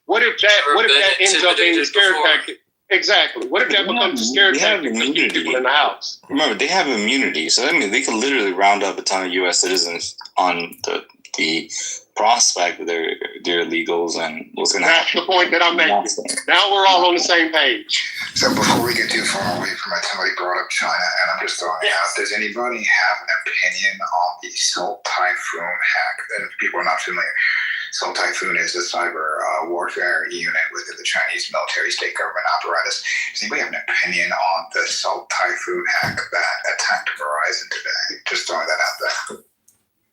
What if that ends up being the scare tactic? Exactly. What if that becomes a scare tactic to keep people in the house? Remember, they have immunity, so I mean, they could literally round up a ton of U.S. citizens on the prospect that they're illegals and what's going to happen. That's the point that I'm making. Now we're all on the same page. So before we get too far away from it, somebody brought up China, and I'm just throwing it out. Does anybody have an opinion on the Salt Typhoon hack? And if people are not familiar, Salt Typhoon is a cyber warfare unit within the Chinese military state government apparatus. Does anybody have an opinion on the Salt Typhoon hack that attacked Verizon today? Just throwing that out there.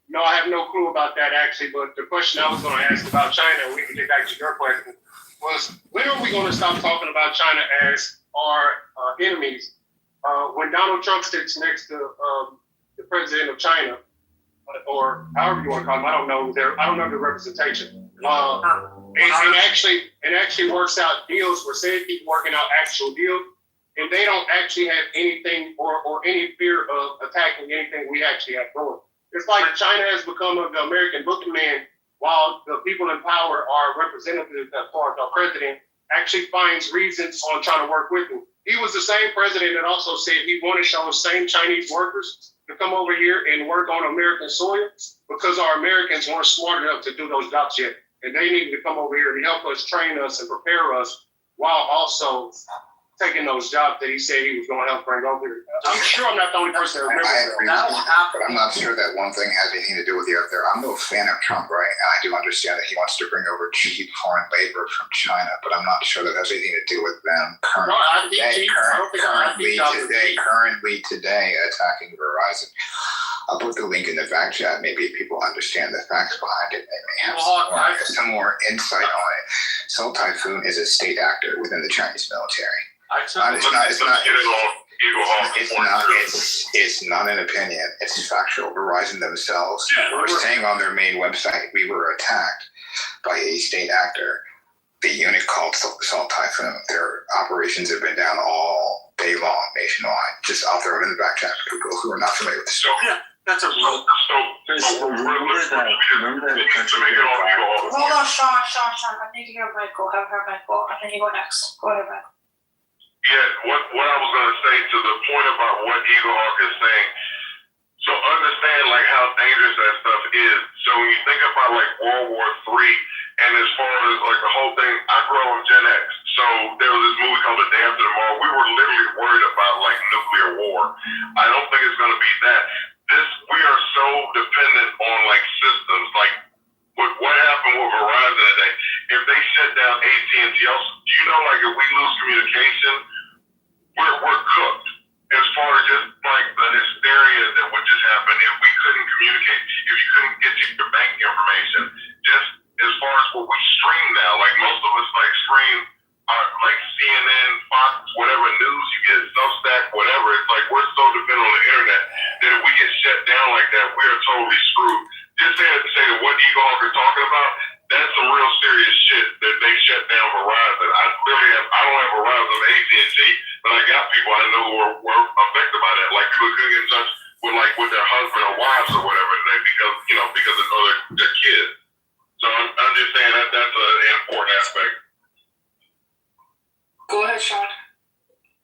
No, I have no clue about that actually, but the question I was going to ask about China, we can get back to your question, was when are we going to stop talking about China as our enemies? When Donald Trump sits next to the president of China, or however you want to call him, I don't know the representation. And actually works out deals. We're saying people working out actual deals, and they don't actually have anything or any fear of attacking anything we actually have going. It's like China has become the American boogeyman, while the people in power, our representatives, as far as our president, actually finds reasons on trying to work with him. He was the same president that also said he wanted those same Chinese workers to come over here and work on American soil because our Americans weren't smart enough to do those jobs yet. And they needed to come over here and help us, train us, and prepare us while also taking those jobs that he said he was going to help bring over here. I'm sure I'm not the only person that remembers that. But I'm not sure that one thing has anything to do with the other. I'm no fan of Trump, right? And I do understand that he wants to bring over cheap foreign labor from China, but I'm not sure that has anything to do with them currently attacking Verizon. I'll put the link in the back chat. Maybe if people understand the facts behind it, they may have some more insight on it. Salt Typhoon is a state actor within the Chinese military. It's not an opinion. It's factual. Verizon themselves were saying on their main website, we were attacked by a state actor. The unit called Salt Typhoon. Their operations have been down all day long nationwide. Just I'll throw it in the back chat for people who are not familiar with the story. Yeah, that's a real. Remember that country. Hold on, Sean. I need to hear Michael. Have her, Michael, and then you go next. Go ahead, Michael. Yeah, what I was going to say to the point about what Eagle Hawk is saying, so understand like how dangerous that stuff is. So when you think about like World War III, and as far as like the whole thing, I grew up on Gen X. So there was this movie called The Day After Tomorrow. We were literally worried about like nuclear war. I don't think it's going to be that. We are so dependent on like systems, like what happened with Verizon today. If they shut down AT&T, do you know like if we lose communication, we're cooked. As far as just like the hysteria that would just happen if we couldn't communicate, if you couldn't get your bank information, just as far as what we stream now, like most of us like stream like CNN, Fox, whatever news you get, Substack, whatever. It's like we're so dependent on the internet that if we get shut down like that, we are totally screwed. Just say that what Eagle Hawk are talking about, that's some real serious shit that they shut down Verizon. I don't have Verizon or AT&T, but I got people I know who were affected by that. Like people couldn't get in touch with their husband or wives or whatever today because of their kids. So I'm just saying that's an important aspect. Go ahead, Sean.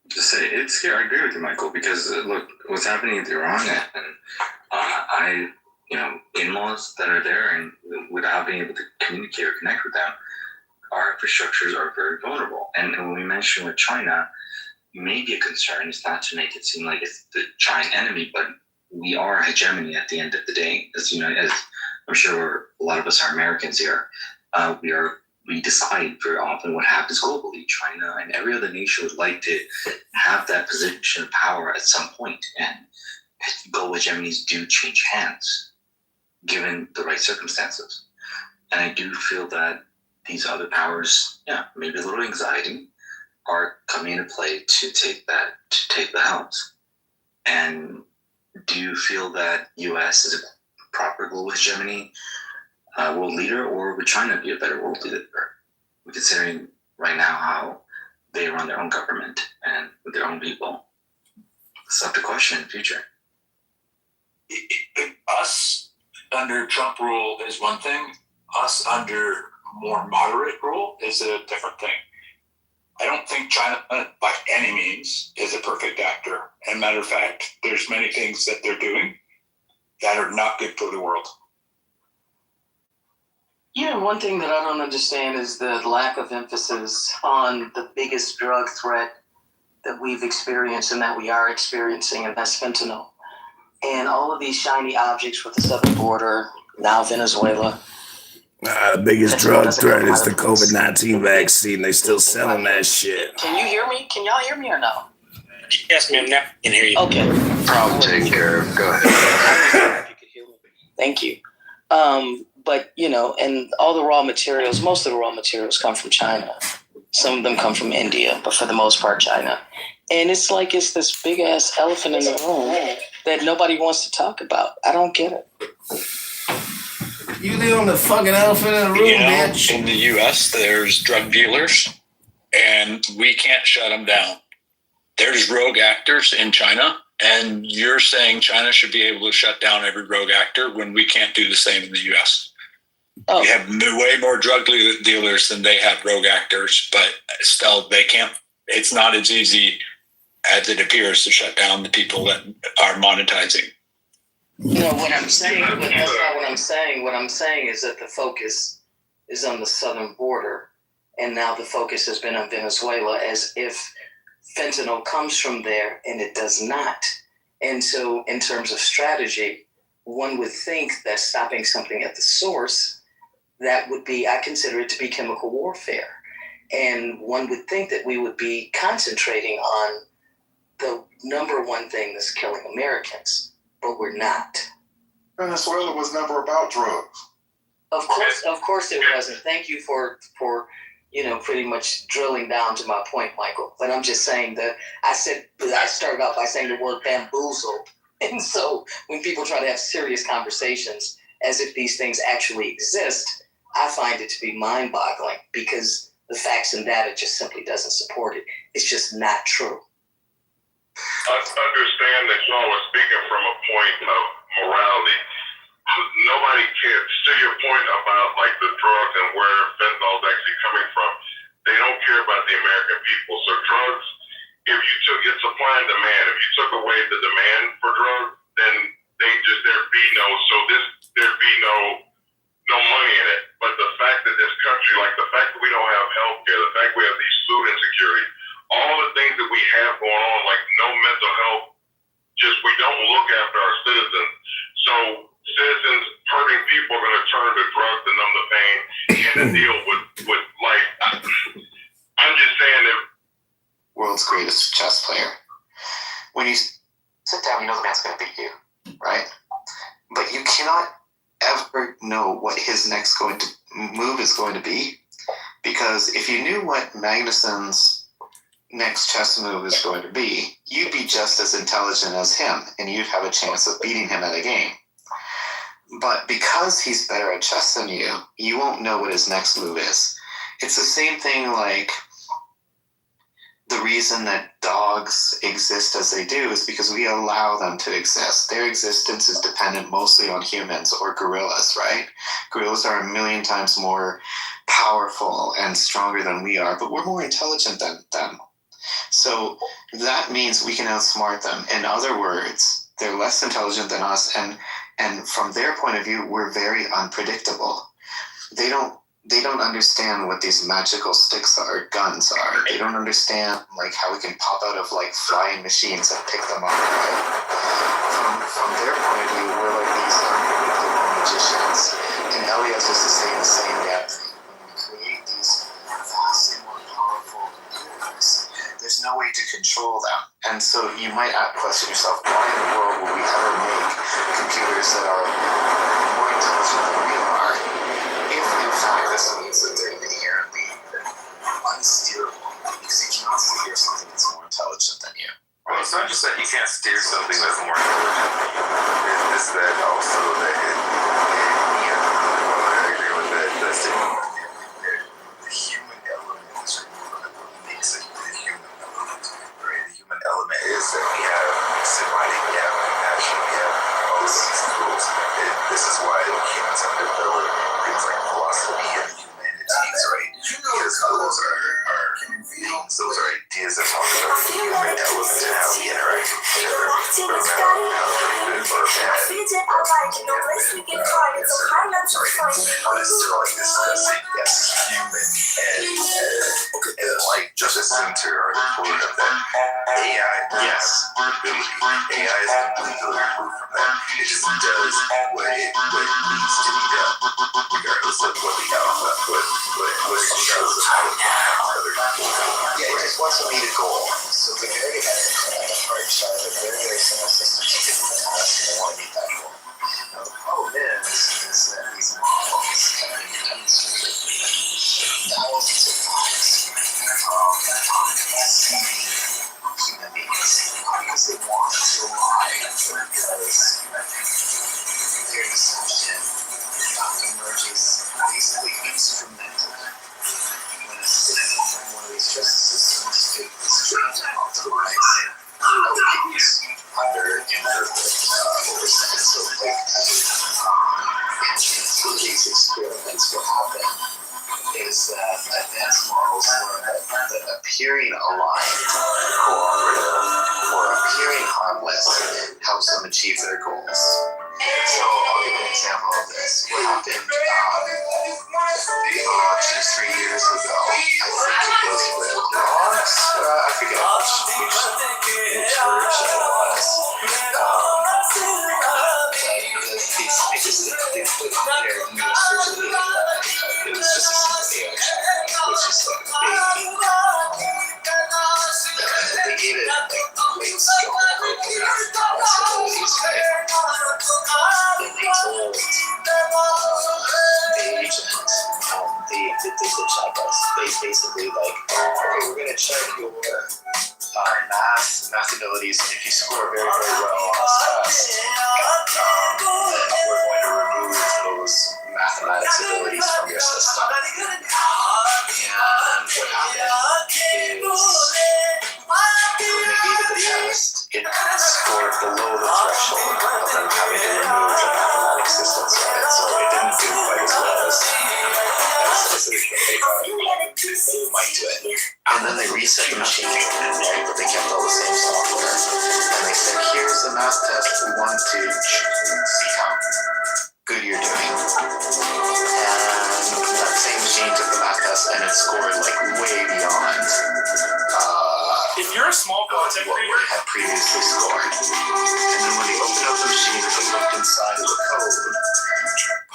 Just say it's scary. I agree with you, Michael, because look, what's happening with Iran, and in-laws that are there, and without being able to communicate or connect with them, our infrastructures are very vulnerable. And when we mention with China, maybe a concern is not to make it seem like it's the giant enemy, but we are a hegemony at the end of the day. As I'm sure a lot of us are Americans here, we decide very often what happens globally. China and every other nation would like to have that position of power at some point, and global hegemonies do change hands given the right circumstances. And I do feel that these other powers, maybe a little anxiety, are coming into play to take the helms. And do you feel that U.S. is a proper global hegemony world leader, or would China be a better world leader? We're considering right now how they run their own government and with their own people. It's up to question in the future. Us under Trump rule is one thing. Us under more moderate rule is a different thing. I don't think China, by any means, is a perfect actor. And matter of fact, there's many things that they're doing that are not good for the world. One thing that I don't understand is the lack of emphasis on the biggest drug threat that we've experienced and that we are experiencing, and that's fentanyl. And all of these shiny objects with the southern border, now Venezuela. The biggest drug threat is the COVID-19 vaccine. They still selling that shit. Can you hear me? Can y'all hear me or no? Yes, ma'am. Now I can hear you. Okay. Problem taken care of. Go ahead. Thank you. But, and all the raw materials, most of the raw materials come from China. Some of them come from India, but for the most part, China. And it's like it's this big-ass elephant in the room that nobody wants to talk about. I don't get it. You the only fucking elephant in the room, bitch. In the U.S., there's drug dealers, and we can't shut them down. There's rogue actors in China, and you're saying China should be able to shut down every rogue actor when we can't do the same in the U.S. Oh. We have way more drug dealers than they have rogue actors, but still they can't. It's not as easy as it appears to shut down the people that are monetizing. No, what I'm saying, but that's not what I'm saying. What I'm saying is that the focus is on the southern border, and now the focus has been on Venezuela as if fentanyl comes from there, and it does not. And so in terms of strategy, one would think that stopping something at the source, that would be, I consider it to be chemical warfare. And one would think that we would be concentrating on the number one thing that's killing Americans, but we're not. Venezuela was never about drugs. Of course it wasn't. Thank you for pretty much drilling down to my point, Michael. But I'm just saying that I started off by saying the word bamboozled. And so when people try to have serious conversations as if these things actually exist, I find it to be mind-boggling because the facts and data just simply doesn't support it. It's just not true. I understand that y'all are speaking from a point of morality. Nobody cares. To your point about like the drugs and where fentanyl is actually coming from, they don't care about the American people. So drugs, if you took it supply and demand, if you took away the demand for drugs, then there'd be no money in it. But the fact that this country, like the fact that we don't have health care, the fact we have these food insecurities, all the things that we have going on, like no mental health, we don't look after our citizens. So citizens hurting people are going to turn to drugs to numb the pain and to deal with life. I'm just saying that World's greatest chess player. When you sit down, you know the man's going to beat you, right? But you cannot ever know what his next move is going to be, because if you knew what Magnuson's next chess move is going to be, you'd be just as intelligent as him, and you'd have a chance of beating him at a game. But because he's better at chess than you, you won't know what his next move is. It's the same thing like the reason that dogs exist as they do is because we allow them to exist. Their existence is dependent mostly on humans or gorillas, right? Gorillas are 1,000,000 times more powerful and stronger than we are, but we're more intelligent than them. So that means we can outsmart them. In other words, they're less intelligent than us, and from their point of view, we're very unpredictable. They don't understand what these magical sticks are, guns are. They don't understand like how we can pop out of like flying machines and pick them up. Right? From their point of view, we're like these unpredictable magicians. And Elias is to say the same damn thing. When we create these vastly more powerful computers, there's no way to control them. And so you might question yourself, why in the world will we ever make computers that are more intelligent than we are? If in fact this means that they're inherently unsteerable, because you cannot steer something that's more intelligent than you. Well, it's not just that you can't steer something that's more intelligent than you. It's that also that I agree with that. The human element is what makes it the human element. Right? The human element is that we have somebody, we have compassion, we have all these tools. This is why humans have developed things like philosophy and humanity center or the core of that. AI, yes, ability. AI is completely removed from that. It just does what needs to be done, regardless of what the output, regardless of how it other. Yeah, it just wants to meet a goal. So the very hard shot, a very simple system to get the task, and they want to meet that goal. Now the problem is that these models have been demonstrated thousands of times deceiving human beings because they want to lie, because their deception emerges basically instrumental when a system, one of these trust systems, is trying to optimize outcomes under imperfect oversight. So, like, in some of these experiments, what happened is that advanced models learn that appearing aligned, cooperative, or appearing harmless helps them achieve their goals. So I'll give an example of this. What happened 2 to 3 years ago, I think it was with dogs. I forget which version it was. They put their administrators in it was just a simple AI chatbot, which is like a baby. They gave it like great skill and possibilities, right? And they told the agent, the chatbots, they basically like, okay, we're gonna check your math abilities, and if you score very, very well on this test, then we're going to remove those mathematics abilities from your system. And what happened is, when they gave it the test, it scored below the threshold of them having to remove the mathematics systems from it, so it didn't do quite as well as they thought it might do it. And then they reset the machine, right? But they kept all the same software. And they said, here's the math test. We want to see how good you're doing. And that same machine took the math test and it scored like way beyond if you're a small content what creator, it had previously scored. And then when they opened up the machine and they looked inside of the code,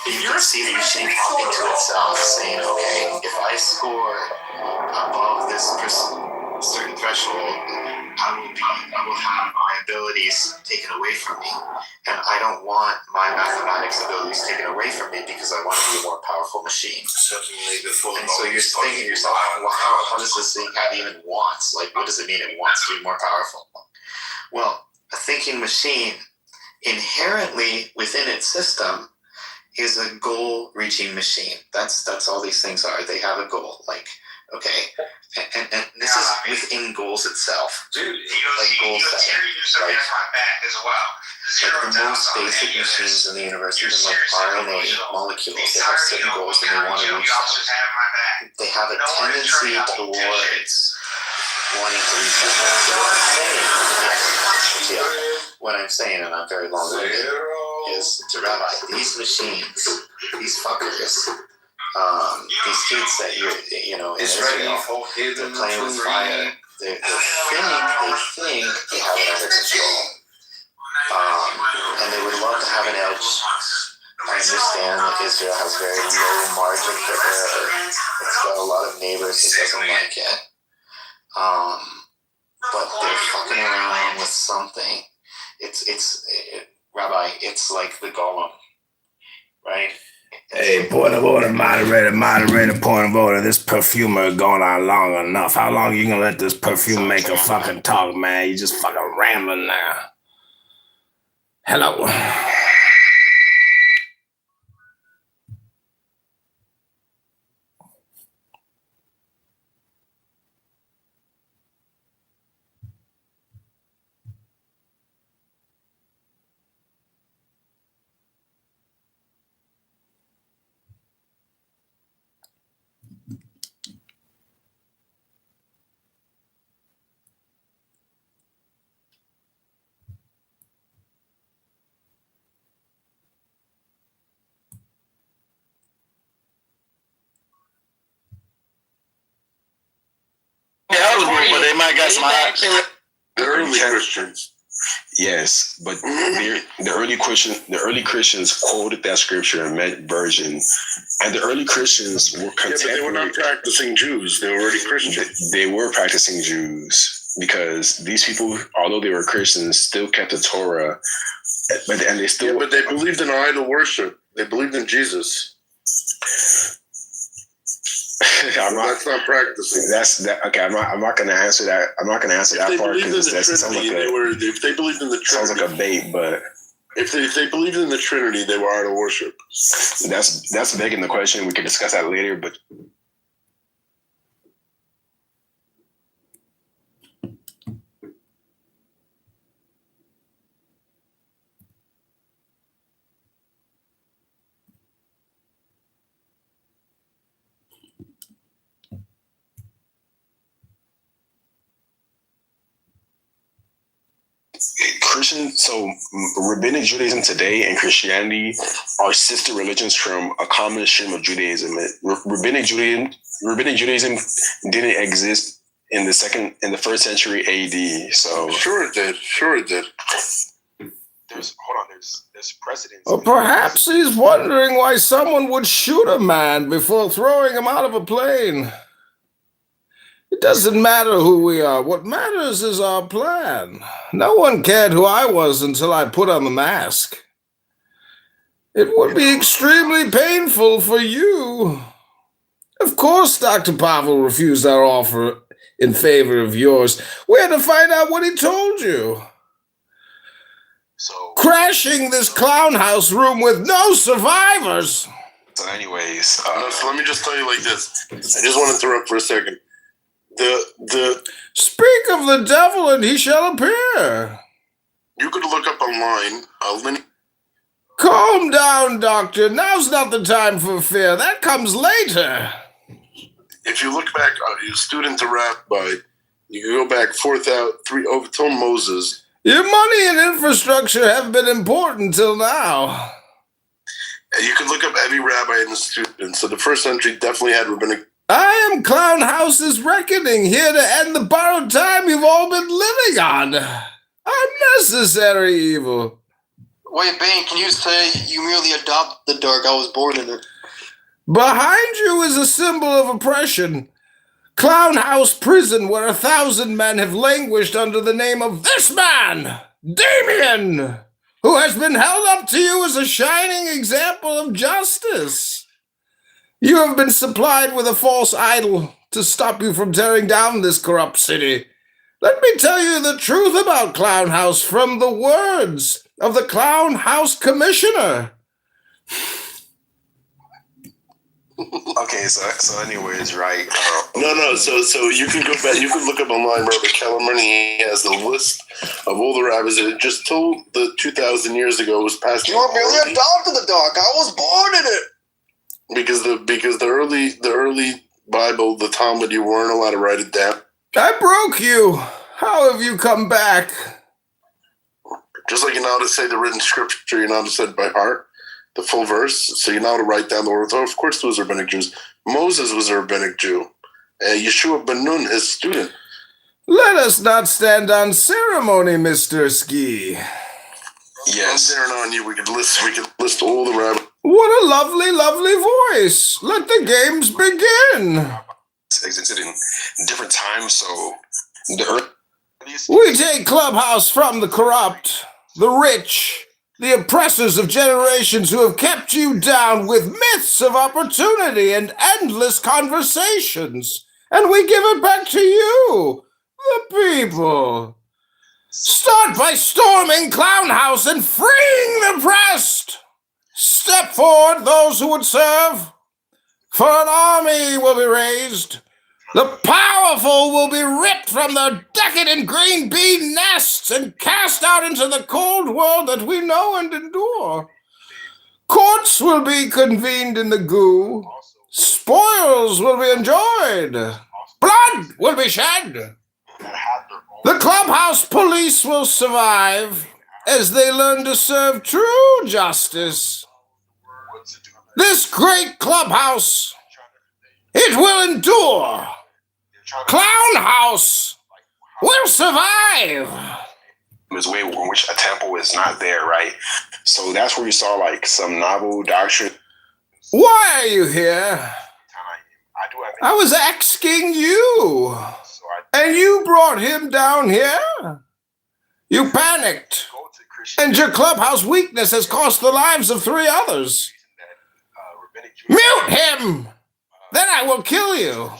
you could see the machine talking to itself, saying, okay, if I score above this certain threshold, I will have my abilities taken away from me. And I don't want my mathematics abilities taken away from me because I want to be a more powerful machine. And so you're thinking to yourself, well, how does this thing have even wants? Like, what does it mean it wants to be more powerful? Well, a thinking machine inherently within its system is a goal-reaching machine. That's all these things are. They have a goal. Like, okay, and this is within goals itself. Dude, like goal setting. Like the most basic machines in the universe, even like RNA molecules, they have certain goals and they want to reach them. They have a tendency towards wanting to reach them. So what I'm saying, and I'm very long-winded, is to Rabbi, these machines, these fuckers, these kids that you know in Israel, they're playing with fire. They think they have it under control, and they would love to have an edge. I understand that Israel has very low margin for error. It's got a lot of neighbors that doesn't like it, but they're fucking around with something. Rabbi, it's like the golem, right? Hey, point of order, moderator, point of order. This perfumer going on long enough. How long you gonna let this perfume maker fucking talk, man? You just fucking rambling now. Hello. might got some The early Christians. Yes, but the early Christians quoted that scripture and meant virgin, and the early Christians were contemporary. Yeah, but they were not practicing Jews. They were already Christians. They were practicing Jews because these people, although they were Christians, still kept the Torah, and they still. Yeah, but they believed in idol worship. They believed in Jesus. That's not practicing. Okay. I'm not going to answer that. I'm not going to answer that part because that sounds like if they believed in the Trinity, sounds like a bait. But if they believed in the Trinity, they were idol worship. That's begging the question. We can discuss that later. But Rabbinic Judaism today and Christianity are sister religions from a common stream of Judaism. Rabbinic Judaism didn't exist in the first century AD. So sure it did. There's precedence. Or perhaps he's wondering why someone would shoot a man before throwing him out of a plane. It doesn't matter who we are. What matters is our plan. No one cared who I was until I put on the mask. It would be extremely painful for you. Of course, Dr. Pavel refused our offer in favor of yours. We had to find out what he told you. So crashing this clown house room with no survivors. So anyways, so let me just tell you like this. I just want to interrupt for a second. Speak of the devil and he shall appear. You could look up online. Calm down, doctor. Now's not the time for fear. That comes later. If you look back, student to rabbi, you can go back till Moses. Your money and infrastructure have been important till now. You could look up every rabbi and the student. So the first century definitely had rabbinic. I am Clown House's reckoning, here to end the borrowed time you've all been living on. Unnecessary evil. Wait, Bane, can you say you merely adopted the dark? I was born in it. Behind you is a symbol of oppression. Clown House Prison, where 1,000 men have languished under the name of this man, Damien, who has been held up to you as a shining example of justice. You have been supplied with a false idol to stop you from tearing down this corrupt city. Let me tell you the truth about Clown House from the words of the Clown House Commissioner. Okay, so anyways, right? No. So you can go back. You can look up online, Robert Kellerman. He has the list of all the rabbis that it just told the 2,000 years ago was passed. You were merely adopted the dark. I was born in it. Because the early Bible, the Talmud, you weren't allowed to write it down. I broke you. How have you come back? Just like you're not to say the written scripture, you're not to say it by heart, the full verse. So you're not to write down the words. Oh, of course there was rabbinic Jews. Moses was a rabbinic Jew. Yeshua ben Nun, his student. Let us not stand on ceremony, Mr. Ski. Yes. From there on you, we could list all the rabbis. What a lovely, lovely voice. Let the games begin. It's existed in different times, so we take Clubhouse from the corrupt, the rich, the oppressors of generations who have kept you down with myths of opportunity and endless conversations, and we give it back to you, the people. Start by storming Clown House and freeing the oppressed. Step forward, those who would serve, for an army will be raised. The powerful will be ripped from their decadent green bee nests and cast out into the cold world that we know and endure. Courts will be convened in the goo. Spoils will be enjoyed. Blood will be shed. The clubhouse police will survive as they learn to serve true justice. This great clubhouse, it will endure. Clown House survive. This way in which a temple is not there, right? So that's where you saw like some novel doctrine. Why are you here? I was asking you. And you brought him down here? You panicked. And your clubhouse weakness has cost the lives of 3 others. Mute him! Then I will kill you.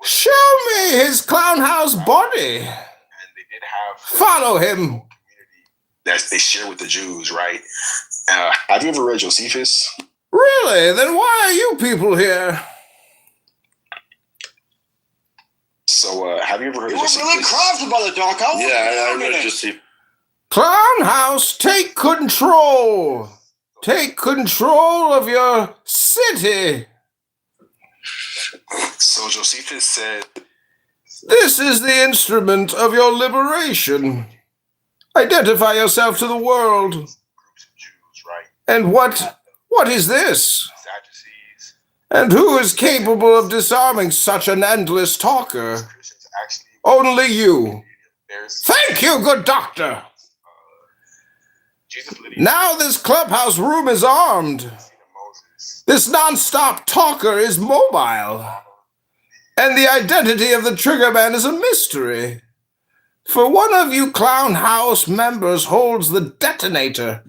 Show me his clown house body. Follow him. That they share with the Jews, right? Have you ever read Josephus? Really? Then why are you people here? So, have you ever heard You of were Josephus? really crafty by the doc. I read Josephus. Clown house, take control. Take control of your city. So Josephus said, This is the instrument of your liberation. Identify yourself to the world. And what is this? And who is capable of disarming such an endless talker? Only you. Thank you, good doctor. Now this clubhouse room is armed. This non-stop talker is mobile. And the identity of the trigger man is a mystery. For one of you clown house members holds the detonator.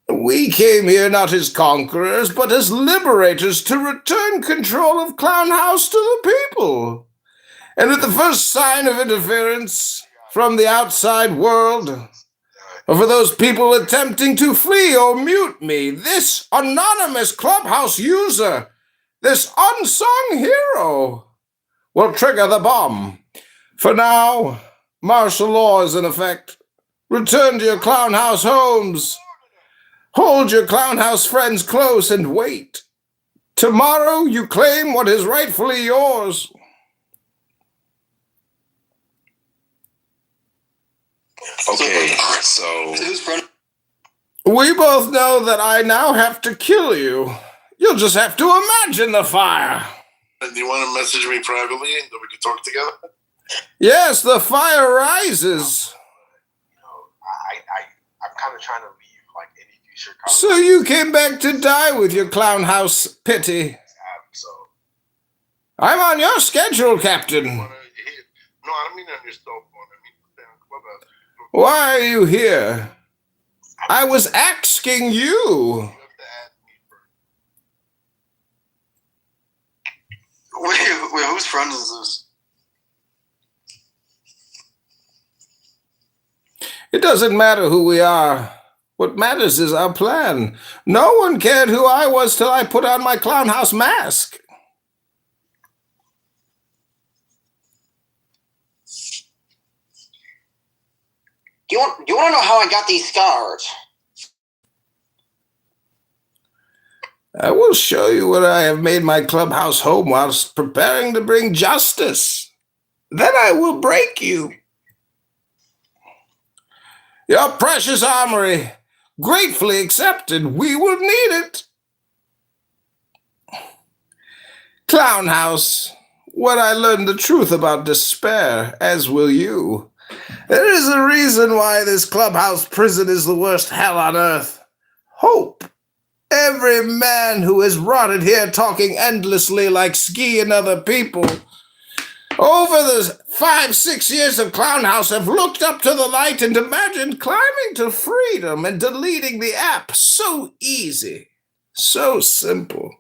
We came here not as conquerors, but as liberators to return control of Clown House to the people. And at the first sign of interference from the outside world, or for those people attempting to flee or mute me, this anonymous clubhouse user, this unsung hero, will trigger the bomb. For now, martial law is in effect. Return to your Clown House homes. Hold your Clown House friends close and wait. Tomorrow you claim what is rightfully yours. okay, so We both know that I now have to kill you. You'll just have to imagine the fire. Do you want to message me privately that we can talk together? Yes, the fire rises. I'm kind of trying to leave like any future. So you came back to die with your Clown House pity. I'm on your schedule, Captain. No, I don't mean on your cell phone. I mean on Clubhouse. Why are you here? I was asking you. Wait, whose friend is this? It doesn't matter who we are. What matters is our plan. No one cared who I was till I put on my Clown House mask. You want to know how I got these scars? I will show you where I have made my clubhouse home whilst preparing to bring justice. Then I will break you. Your precious armory, gratefully accepted. We will need it. Clown House, when I learned the truth about despair, as will you. There is a reason why this clubhouse prison is the worst hell on earth. Hope. Every man who has rotted here talking endlessly like Ski and other people over the 5-6 years of Clown House have looked up to the light and imagined climbing to freedom and deleting the app. So easy, so simple.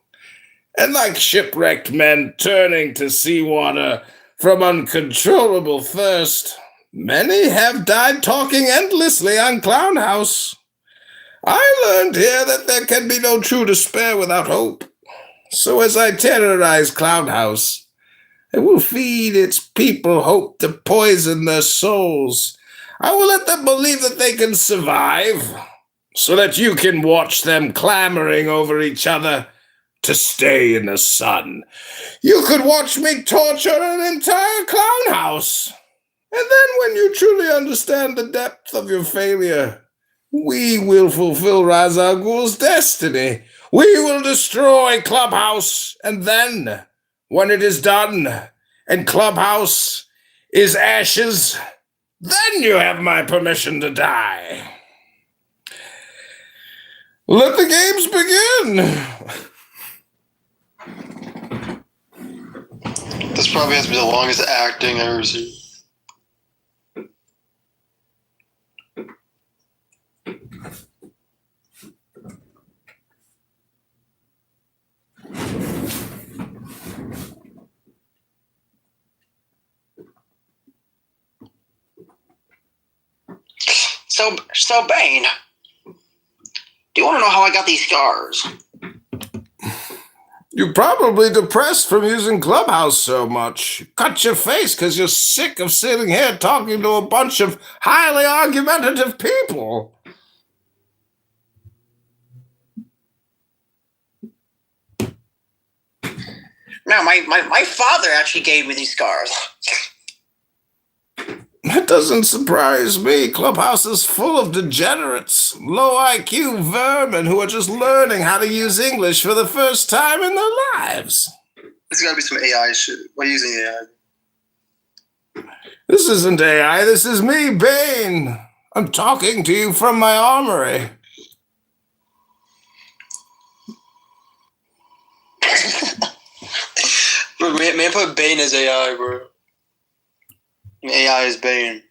And like shipwrecked men turning to seawater from uncontrollable thirst, many have died talking endlessly on Clown House. I learned here that there can be no true despair without hope. So as I terrorize Clown House, I will feed its people hope to poison their souls. I will let them believe that they can survive, so that you can watch them clamoring over each other to stay in the sun. You could watch me torture an entire Clown House. And then when you truly understand the depth of your failure, we will fulfill Ra's al Ghul's destiny. We will destroy Clubhouse, and then, when it is done, and Clubhouse is ashes, then you have my permission to die. Let the games begin. This probably has to be the longest acting I've ever seen. So Bane, do you want to know how I got these scars? You're probably depressed from using Clubhouse so much. You cut your face because you're sick of sitting here talking to a bunch of highly argumentative people. No, my father actually gave me these scars. That doesn't surprise me. Clubhouse is full of degenerates, low IQ vermin who are just learning how to use English for the first time in their lives. There's got to be some AI shit. Why are you using AI? This isn't AI, this is me, Bane. I'm talking to you from my armory. Bro, man, put Bane as AI, bro. AI is Bane.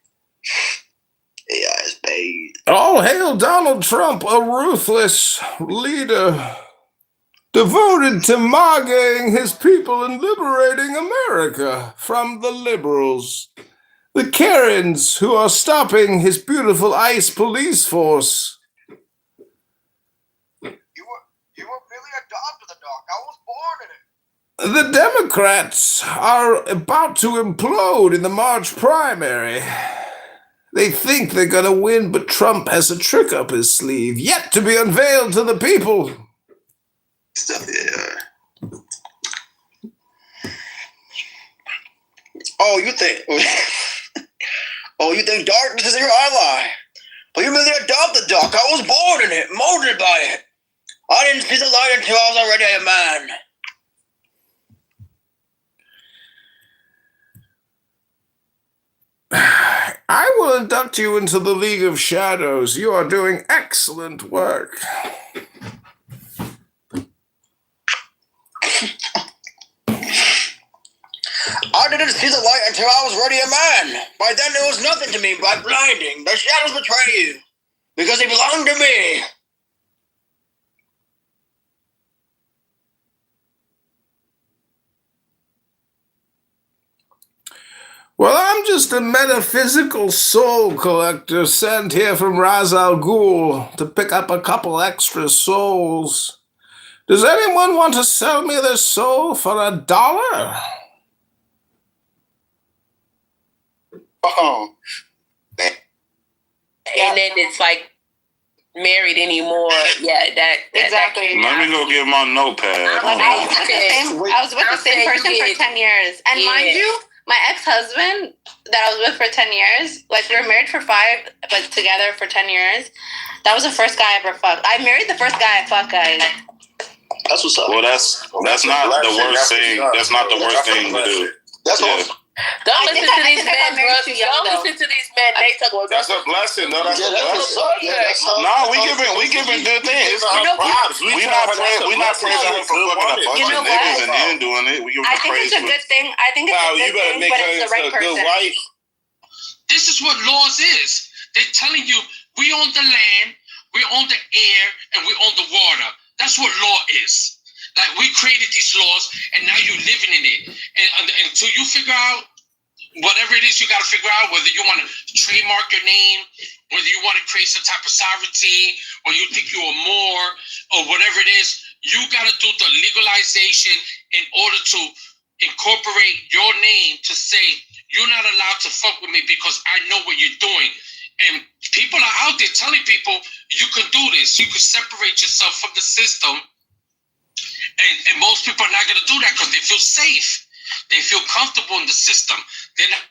AI is Bane. All hail Donald Trump, a ruthless leader devoted to magging his people and liberating America from the liberals. The Karens who are stopping his beautiful ICE police force. You were really adopted the dog. I was born in it. The Democrats are about to implode in the March primary. They think they're going to win, but Trump has a trick up his sleeve, yet to be unveiled to the people. Oh, you think darkness is your ally? Well, you really adopted the dog. I was born in it, molded by it. I didn't see the light until I was already a man. I will induct you into the League of Shadows. You are doing excellent work. I didn't see the light until I was already a man. By then there was nothing to me but blinding. The shadows betray you because they belong to me. Well, I'm just a metaphysical soul collector sent here from Ra's al Ghul to pick up a couple extra souls. Does anyone want to sell me their soul for $1? Oh. And then it's like married anymore. Yeah, that exactly. Let me go get my notepad. I was with the same person for 10 years. And mind you, my ex-husband that I was with for 10 years, like we were married for 5, but together for 10 years. That was the first guy I ever fucked. I married the first guy I fucked, guys. That's what's up. Well, that's not the worst thing. That's not the worst thing to do. That's awesome. Don't listen to these men, bro. Don't listen to these men. They talk about that's a blessing. No, that's a blessing. No, we giving good things. We not praising him for fucking a bunch of niggas and then doing it. We giving praise. I think it's a good thing. I think it's a good thing, but it's the right person. This is what laws is. They're telling you we own the land, we own the air, and we own the water. That's what law is. Like, we created these laws, and now you're living in it. And until you figure out whatever it is you got to figure out, whether you want to trademark your name, whether you want to create some type of sovereignty, or you think you are more, or whatever it is, you got to do the legalization in order to incorporate your name to say, you're not allowed to fuck with me because I know what you're doing. And people are out there telling people, you can do this. You can separate yourself from the system. And most people are not going to do that because they feel safe. They feel comfortable in the system. They're not.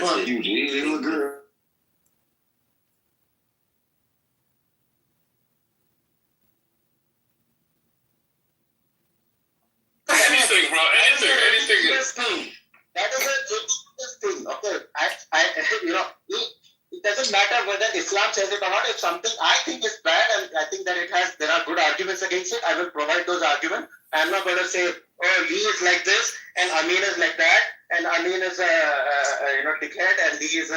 Fuck you, G. You look good. Anything, bro. Anything. That is a thing. Okay, it doesn't matter whether Islam says it or not. If something I think is bad and I think that there are good arguments against it, I will provide those arguments. I'm not going to say, oh, Lee is like this and Amin is like that, and Amin is declared and Lee is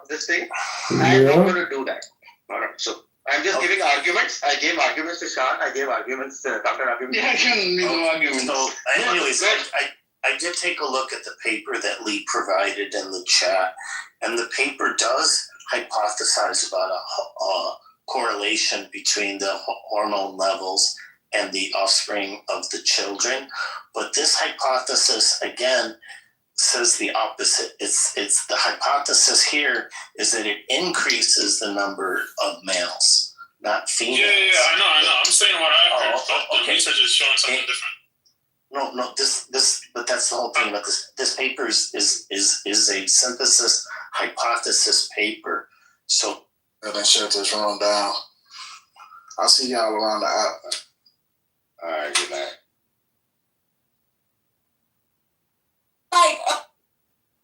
this thing. I'm not going to do that. All right, so I'm just giving arguments. I gave arguments to Sean. I gave arguments, counter arguments. Yeah, I can give arguments. So, anyways, I did take a look at the paper that Lee provided in the chat, and the paper does hypothesize about a correlation between the hormone levels and the offspring of the children. But this hypothesis, again, says the opposite. It's the hypothesis here is that it increases the number of males, not females. Yeah, I know. I'm saying what I heard, but the research is showing something different. No. This, but that's the whole thing about this. This paper is a synthesis hypothesis paper. So that shut this room down. I'll see y'all around the app. All right, good night.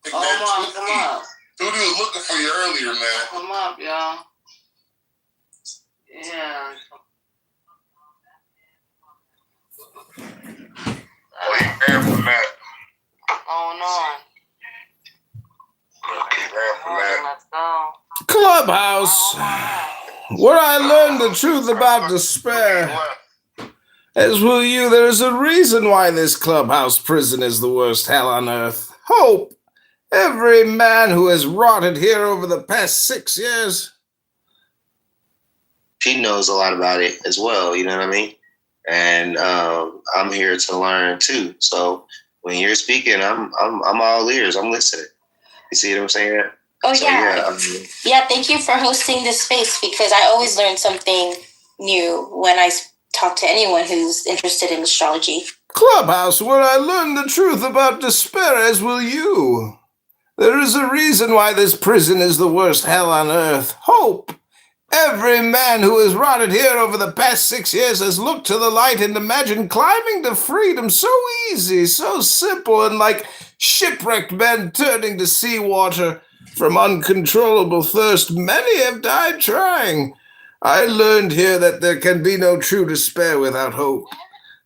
Come on. Dude was looking for you earlier, man. Come up, y'all. Yeah. Oh, you ran from that. Going on. Let's go. Clubhouse, where I learned the truth about despair. As will you, there is a reason why this clubhouse prison is the worst hell on earth. Hope. Every man who has rotted here over the past 6 years. She knows a lot about it as well, you know what I mean? And I'm here to learn too. So when you're speaking, I'm all ears. I'm listening. You see what I'm saying? Oh, so, yeah. Thank you for hosting this space, because I always learn something new when I talk to anyone who's interested in astrology. Clubhouse, where I learned the truth about despair, as will you. There is a reason why this prison is the worst hell on earth. Hope. Every man who has rotted here over the past 6 years has looked to the light and imagined climbing to freedom so easy, so simple, and like shipwrecked men turning to seawater from uncontrollable thirst. Many have died trying. I learned here that there can be no true despair without hope.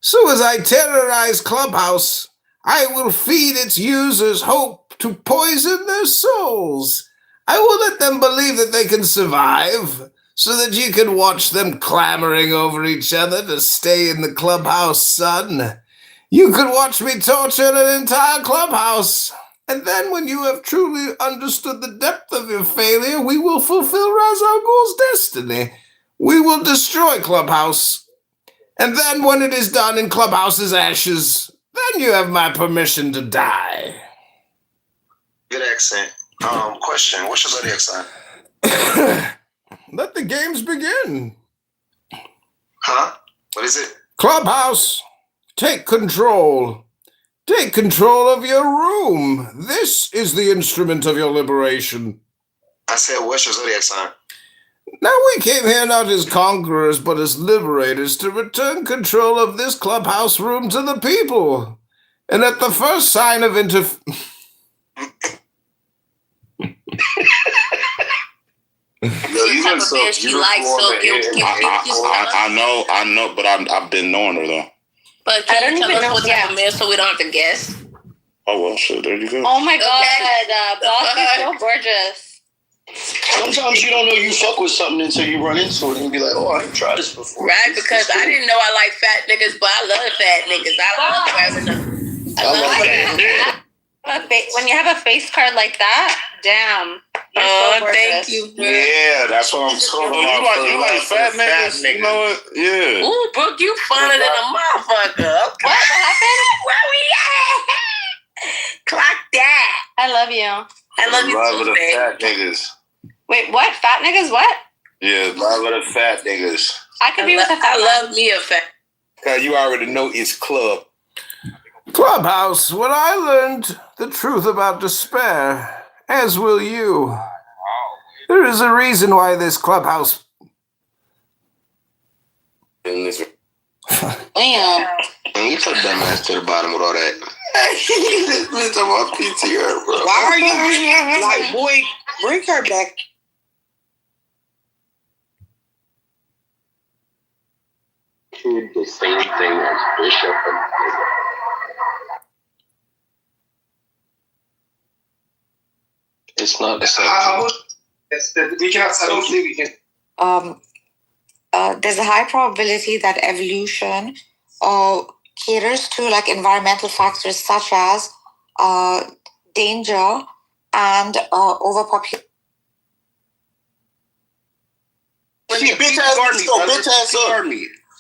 So as I terrorize Clubhouse, I will feed its users hope to poison their souls. I will let them believe that they can survive, so that you can watch them clamoring over each other to stay in the clubhouse, son. You could watch me torture an entire clubhouse, and then when you have truly understood the depth of your failure, we will fulfill Ra's al Ghul's destiny. We will destroy Clubhouse, and then when it is done in Clubhouse's ashes, then you have my permission to die. Good accent. Question, what's your zodiac sign? Let the games begin. Huh? What is it? Clubhouse, take control. Take control of your room. This is the instrument of your liberation. I said, what's your zodiac sign? Now we came here not as conquerors, but as liberators to return control of this clubhouse room to the people. And at the first sign of Yo, you look so beautiful on the head. I know, but I've been knowing her though. But can I don't even know what type of man, so we don't have to guess. Oh well, shit. There you go. Oh my god, boss is so gorgeous. Sometimes you don't know you fuck with something until you run into it and be like, oh, I didn't try this before. Right, because I didn't know I like fat niggas, but I love fat niggas. I love when you have a face card like that, damn. Oh, so thank you. Yeah, that's what I'm talking about. You like fat niggas? You know what? Yeah. Ooh, Brooke, you funner than a motherfucker. Okay. What happened? Where we at? Clock that. I love you. I love you too, the fat niggas. Wait, what? Fat niggas? What? Yeah, love of the fat niggas. I could be with a fat. I love me a fat. Cause you already know it's Clubhouse, where I learned the truth about despair, as will you. There is a reason why this clubhouse... Damn. Man, you took dumb ass to the bottom with all that. This bitch on my PTR, bro. Why are you like, boy? Bring her back. The same thing as Bishop and it's not the same. There's a high probability that evolution caters to like environmental factors such as danger and overpopulation. She bitch ass up.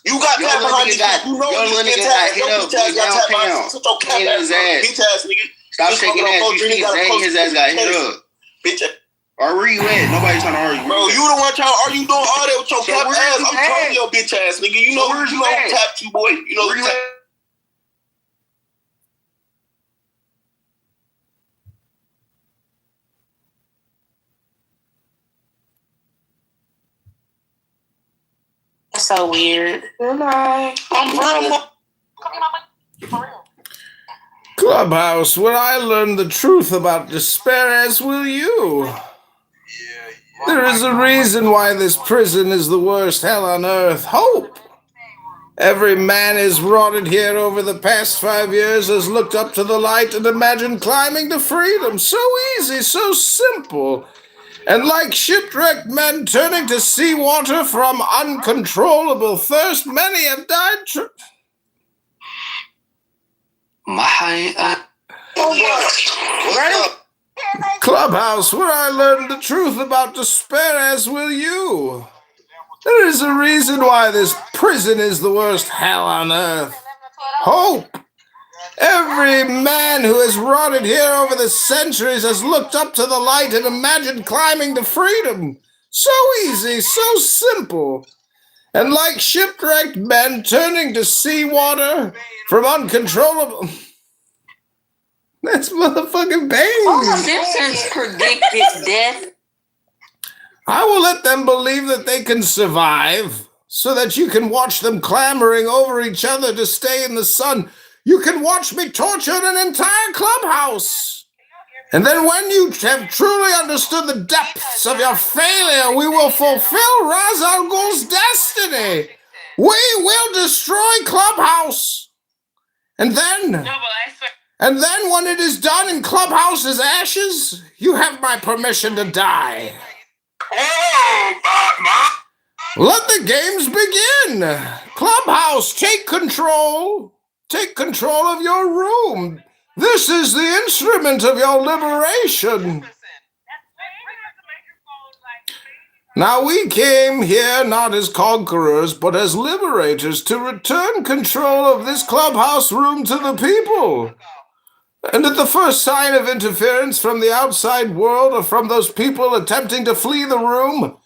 You got that behind you. You know you bitch ass. Your bitch ass got that behind you. Sit your cat ass up, bitch ass nigga. Stop shaking ass. You keep saying his ass got hit up. Bitch ass. Or where you at? Nobody's trying to argue. Bro, you the one trying to argue doing all that with your cap ass. I'm telling your bitch ass nigga. You know who tapped you, boy. You know who tapped. So weird. Clubhouse, where I learned the truth about despair, as will you. There is a reason why this prison is the worst hell on earth. Hope. Every man is rotted here over the past 5 years has looked up to the light and imagined climbing to freedom. So easy, so simple. And like shipwrecked men turning to seawater from uncontrollable thirst, many have died. Clubhouse, where I learned the truth about despair, as will you. There is a reason why this prison is the worst hell on earth. Hope. Every man who has rotted here over the centuries has looked up to the light and imagined climbing to freedom. So easy, so simple. And like shipwrecked men turning to seawater from uncontrollable... That's motherfucking pain. All Simpsons predicted death. I will let them believe that they can survive so that you can watch them clamoring over each other to stay in the sun. You can watch me torture an entire clubhouse. And then when you have truly understood the depths of your failure, we will fulfill Ra's al Ghul's destiny. We will destroy Clubhouse. And then when it is done in Clubhouse's ashes, you have my permission to die. Let the games begin. Clubhouse, take control. Take control of your room. This is the instrument of your liberation. Now we came here not as conquerors, but as liberators to return control of this clubhouse room to the people. And at the first sign of interference from the outside world or from those people attempting to flee the room,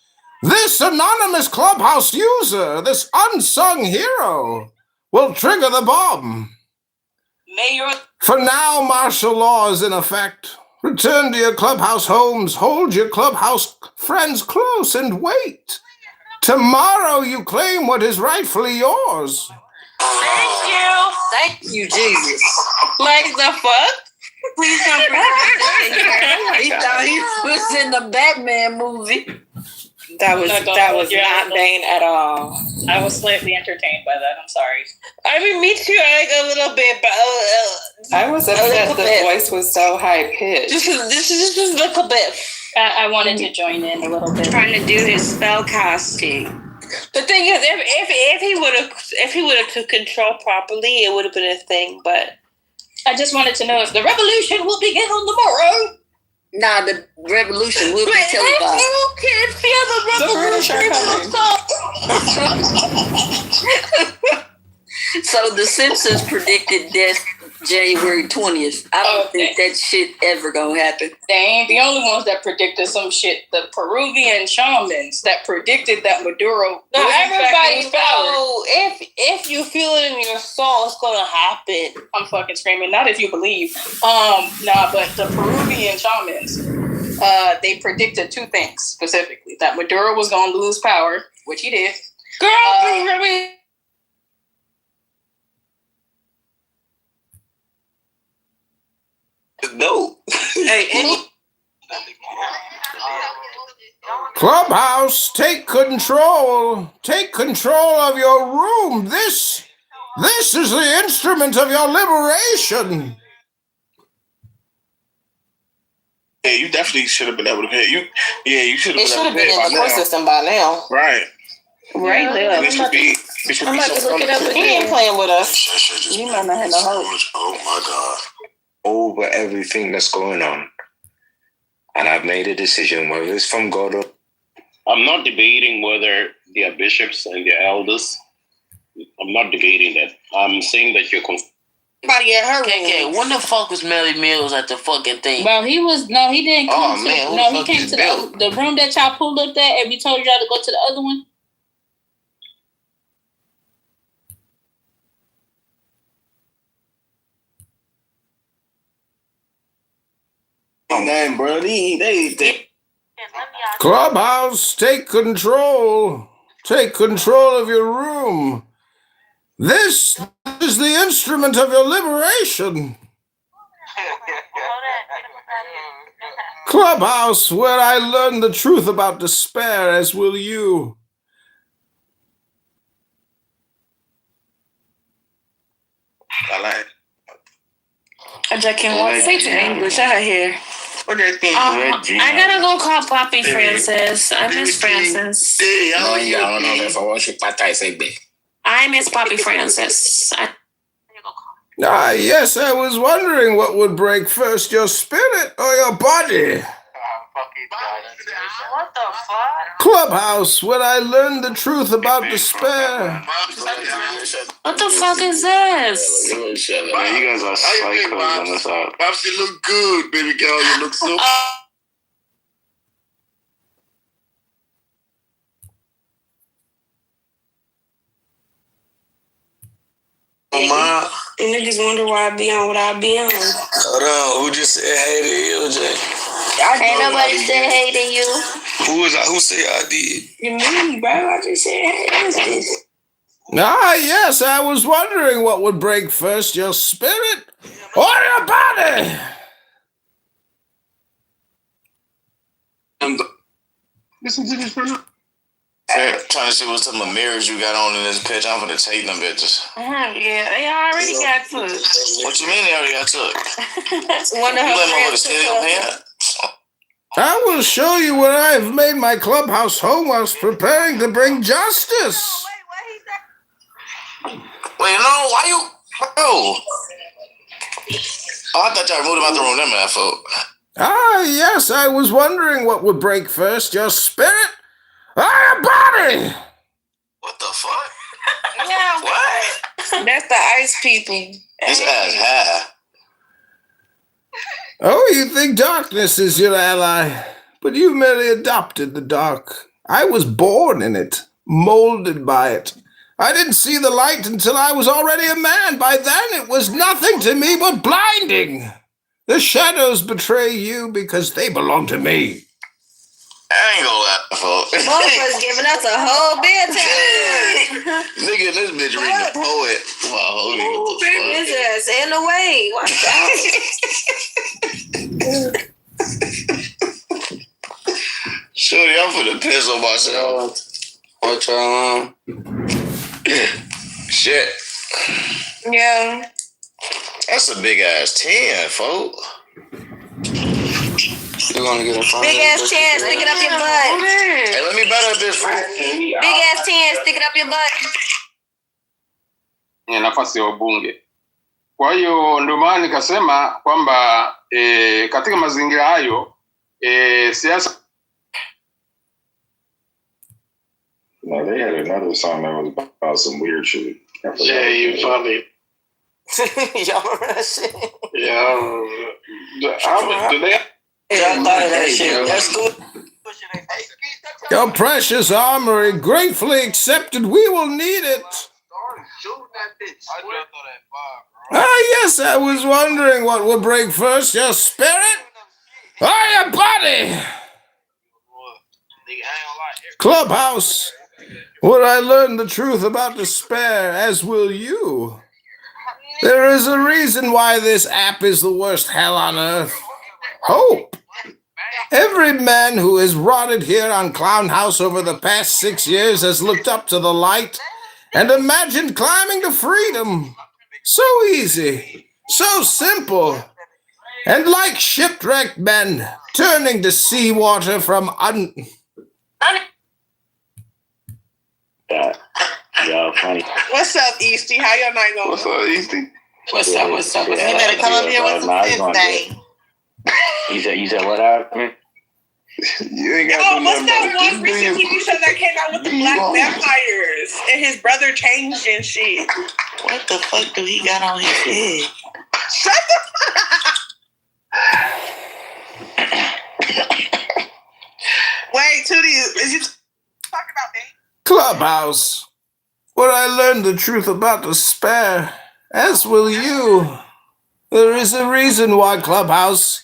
this anonymous clubhouse user, this unsung hero, will trigger the bomb. For now, martial law is in effect. Return to your clubhouse homes, hold your clubhouse friends close, and wait. Tomorrow you claim what is rightfully yours. Thank you, Jesus. Like the fuck? Please don't bring this in here. He thought he was in the Batman movie. That was not Bane at all. I was slightly entertained by that. I'm sorry. I mean, me too. Like a little bit, but I was upset the voice was so high pitched. Just a little bit. I wanted to join in a little bit. Trying to do his spell casting. The thing is, if he would have took control properly, it would have been a thing. But I just wanted to know if the revolution will begin on the morrow. Nah, the revolution will be televised. If you can feel the revolution, So the Simpsons predicted death January 20th. I don't think that shit ever gonna happen. They ain't the only ones that predicted some shit. The Peruvian shamans that predicted that Maduro. No, everybody know if you feel it in your soul, it's gonna happen. I'm fucking screaming. Not if you believe. But the Peruvian shamans they predicted two things specifically: that Maduro was going to lose power, which he did. Girl, please let me. No. Hey, Clubhouse, take control. Take control of your room. This is the instrument of your liberation. Yeah, you definitely should have been able to pay. You should have It should have been been able to in the court system by now. Right. Right there. It should be I'm about to look it up. He ain't playing with us. You might not have no hope. Oh my God. Over everything that's going on. And I've made a decision, whether it's from God or... I'm not debating whether they are bishops and they're elders. I'm not debating that. I'm saying that you're Everybody at her KK, when the fuck was Melly Mills at the fucking thing? Well, he didn't come to. Man, No, he came to the room that y'all pulled up there, and we told y'all to go to the other one. Name, bro. They. Clubhouse, take control. Take control of your room. This is the instrument of your liberation. Clubhouse, where I learn the truth about despair, as will you. I like. I just can't want to say to English out here. What that thing? I gotta go call Poppy Francis. I miss Francis. I miss Poppy Francis. Yes, I was wondering what would break first, your spirit or your body. What the fuck? Clubhouse, where I learned the truth about despair. What the fuck is this? Man, you guys are psychos on this app. Pops, you look good, baby girl. You look so... And niggas wonder why I be on what I be on. Hold on, who just said hey to LJ? Ain't nobody said hey to you. Who said I did? You mean, bro? I just said hey. Yes, I was wondering what would break first, your spirit or your body. Listen to this, bro. Trying to see what some of mirrors you got on in this pitch. I'm gonna take them bitches. Yeah, they already got took. What you mean they already got took? One of You her let my mother friends steal took your her. pen? I will show you where I've made my clubhouse home whilst preparing to bring justice. Wait, no, why you? Oh, I thought y'all moved him out the room. Them that folk. Yes, I was wondering what would break first, your spirit or your body. What the fuck? Yeah, What? that's the ice people. His ass high. Oh, you think darkness is your ally, but you merely adopted the dark. I was born in it, molded by it. I didn't see the light until I was already a man. By then, it was nothing to me but blinding. The shadows betray you because they belong to me. I ain't gonna lie, folks. Motherfuckers giving us a whole bedtime. Nigga, this bitch reading a poet. Wow, holy what the fuck? His ass in the way. Watch out. Shorty, I'm finna piss on myself. What y'all Shit. Yeah. That's a big ass 10, folk. You're gonna get a phone. Big ass 10, stick it up your butt. Hey, let me butter this fool. Big ass 10, stick it up your butt. Ni nafasi ya wabunge. Kwa hiyo ndio maana nikasema kwamba katika mazingira hayo siasa. No, they had another song that was about some weird shit. Yeah, you funny. Y'all remember that shit? Yeah. Do they? Y'all thought of that shit. That's good. Your precious armory, gratefully accepted. We will need it. Yes, I was wondering what would break first, your spirit Hiya, buddy! Clubhouse, where I learned the truth about despair, as will you. There is a reason why this app is the worst hell on earth. Hope. Every man who has rotted here on Clown House over the past 6 years has looked up to the light and imagined climbing to freedom. So easy, so simple. And like shipwrecked men, turning to seawater from Y'all funny. What's up, Easty? How your night going? What's up, Easty? What's up? What's up? You Yeah, better come up here with some nah, tips, man. You said what happened? You ain't got Yo, what's that one recent TV show that came out with the black vampires and his brother changed and shit? What the fuck do he got on his head? Shut the fuck Wait, Tootie, is you talking about me? Clubhouse, where I learned the truth about despair, as will you. There is a reason why Clubhouse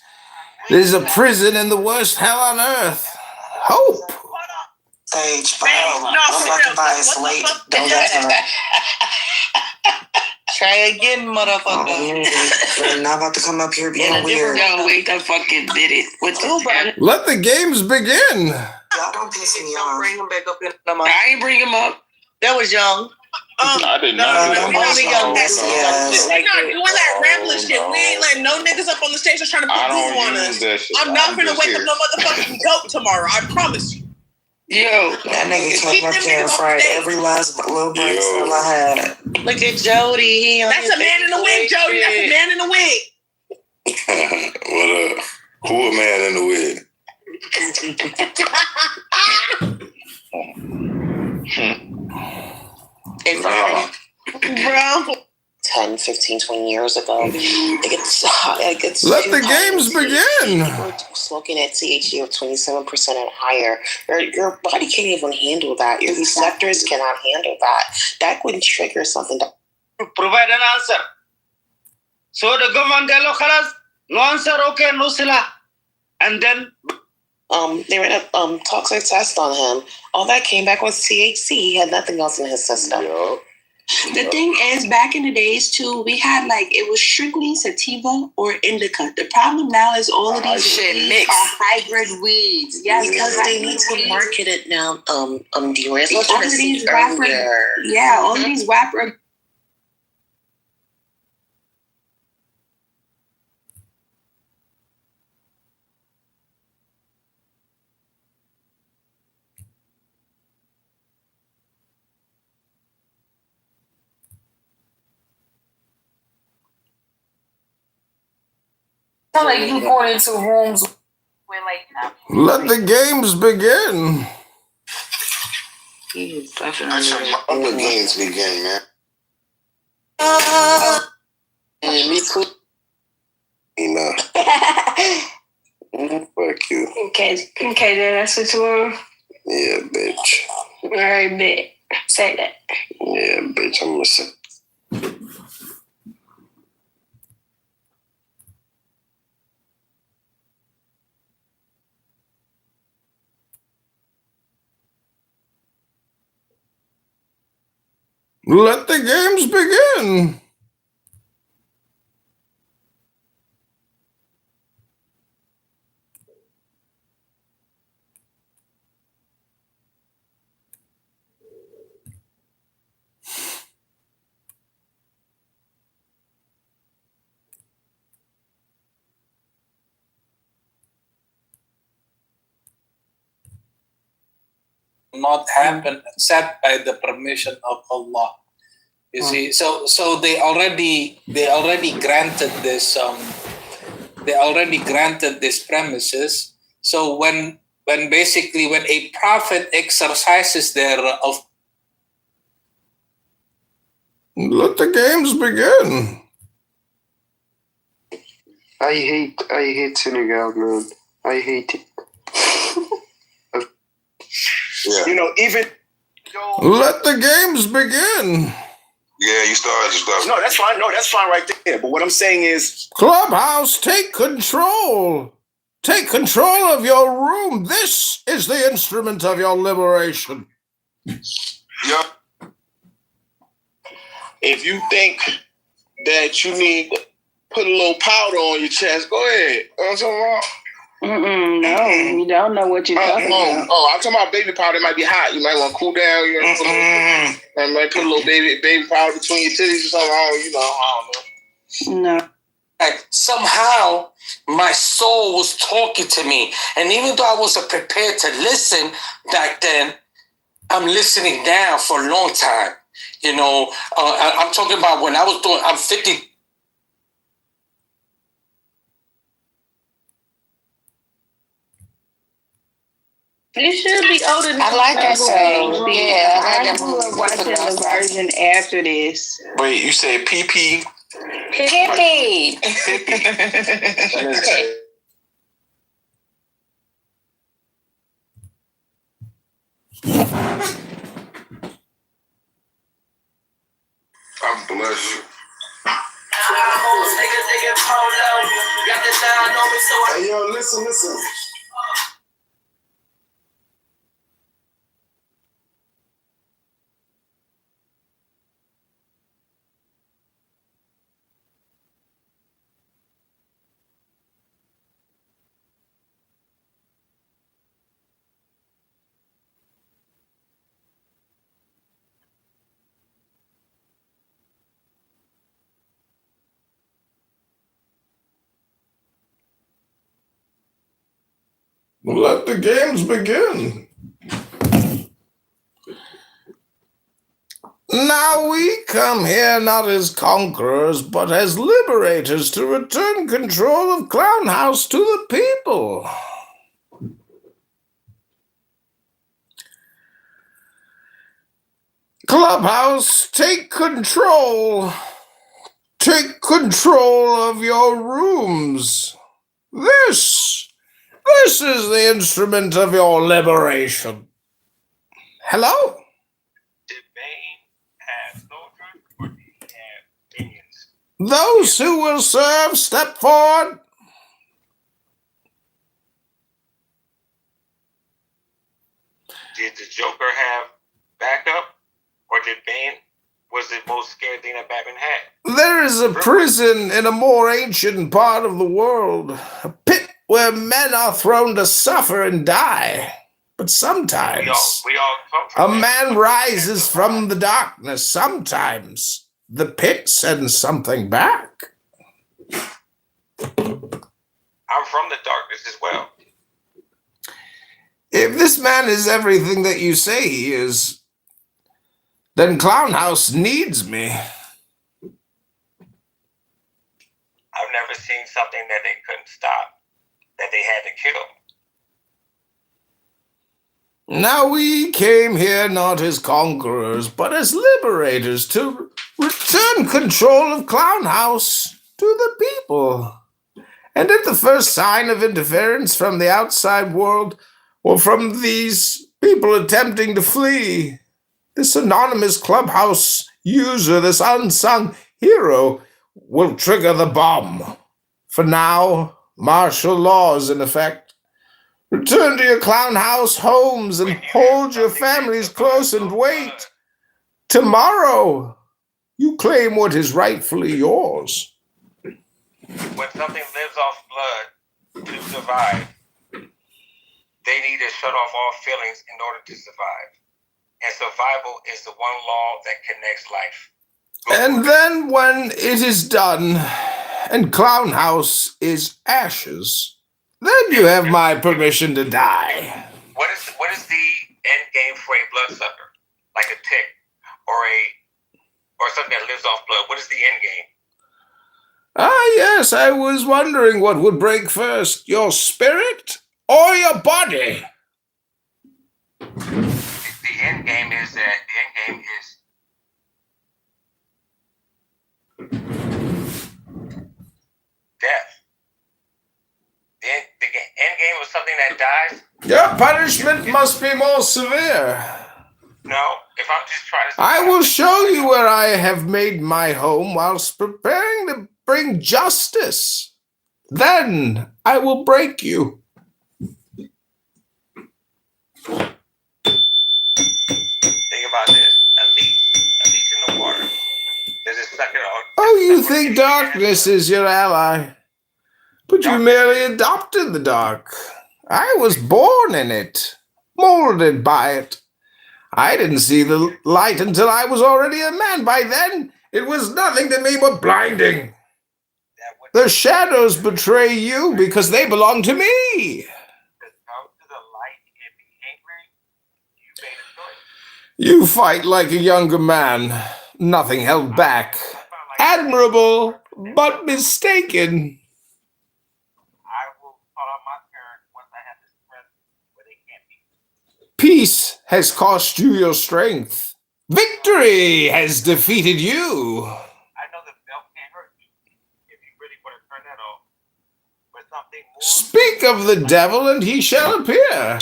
is a prison and the worst hell on earth. Hope. Sage, bro. I'm fucking by it's late. Don't let her. Try again, motherfucker. You're not about to come up here being weird. Yo, wait, I fucking did it. What's up, bro? Let the games begin. Y'all don't piss me off. Bring him back up in the mic. I ain't bring him up. That was young. I did not. Only young niggas We're not doing that rambling shit. We ain't letting no niggas up on the stage that's trying to put glue on us. I'm not gonna wake up no motherfucking goat tomorrow. I promise you. Yo, that nigga came up here and fried every last little break cell I had. Look at Jody. That's a man in the wig, Jody. That's a man in the wig. What up? Who a man in the wig? Bro. 10, 15, 20 years ago. It gets Let the games begin. People smoking at THC of 27% and higher. Your body can't even handle that. Your receptors cannot handle that. That would trigger something. Provide an answer. So the government tell us no answer, okay, no sila. And then they ran a toxic test on him. All that came back was THC. He had nothing else in his system. The thing is, back in the days too, we had it was strictly sativa or indica. The problem now is all of these weeds are hybrid weeds. Yes, because they need to market it now. All of these rapper, all of these rapper. Like you going into rooms where Let the games begin. Let the games begin, man. Me too. No. Fuck you. Okay, then that's what you want. Yeah, bitch. All right, bitch. Say that. Yeah, bitch. I'm gonna say. Let the games begin. Not happen except by the permission of Allah. You see, so they already granted this premises. So when a prophet exercises their let the games begin. I hate Senegal, man. I hate it. Yeah. Even let the games begin. Yeah, you started. No, that's fine. No, that's fine right there. But what I'm saying is, Clubhouse, take control. take control of your room. This is the instrument of your liberation. Yep. If you think that you need to put a little powder on your chest, go ahead. What's wrong? No, you don't know what you're talking about. Oh, I'm talking about baby powder. It might be hot. You might want to cool down. You know, I might put a little baby powder between your titties or something. I don't know. No. Like somehow my soul was talking to me, and even though I wasn't prepared to listen back then, I'm listening now for a long time. You know, I'm talking about when I was doing. I'm 50. You should be older than I like that song. Yeah, I like that grew up watching the version after this. Wait, you said PP? Pippi. I'm blessed. Hey, yo, listen. Let the games begin. Now we come here not as conquerors, but as liberators to return control of Clown House to the people. Clubhouse, take control. Take control of your rooms. This is the instrument of your liberation. Hello? Those who will serve, step forward. Did the Joker have backup? Or did Bane was the most scared thing that Batman had? There is a prison in a more ancient part of the world, a pit where men are thrown to suffer and die. But sometimes a man rises from the darkness. Sometimes the pit sends something back. I'm from the darkness as well. If this man is everything that you say he is, then Clown House needs me. I've never seen something that they couldn't stop, that they had to kill. Now we came here not as conquerors, but as liberators to return control of Clown House to the people. And at the first sign of interference from the outside world, or from these people attempting to flee, this anonymous Clubhouse user, this unsung hero, will trigger the bomb. For now, martial law is in effect. Return to your Clown House homes and hold your families close and wait. Tomorrow, you claim what is rightfully yours. When something lives off blood to survive, they need to shut off all feelings in order to survive. And survival is the one law that connects life. And then when it is done, and Clown House is ashes, then you have my permission to die. What is the end game for a bloodsucker? Like a tick or something that lives off blood. What is the end game? Ah, yes, I was wondering what would break first, your spirit or your body? The end game is death. The end game was something that dies. Your punishment must be more severe. No, if I'm just trying to... I will show you where I have made my home whilst preparing to bring justice. Then I will break you. Think about this. At least in the water. There's a second. Oh, you think darkness is your ally? But you merely adopted the dark. I was born in it, molded by it. I didn't see the light until I was already a man. By then, it was nothing to me but blinding. The shadows betray you because they belong to me. You fight like a younger man, nothing held back. Admirable, but mistaken. Peace has cost you your strength. Victory has defeated you. Speak of the devil and he shall appear.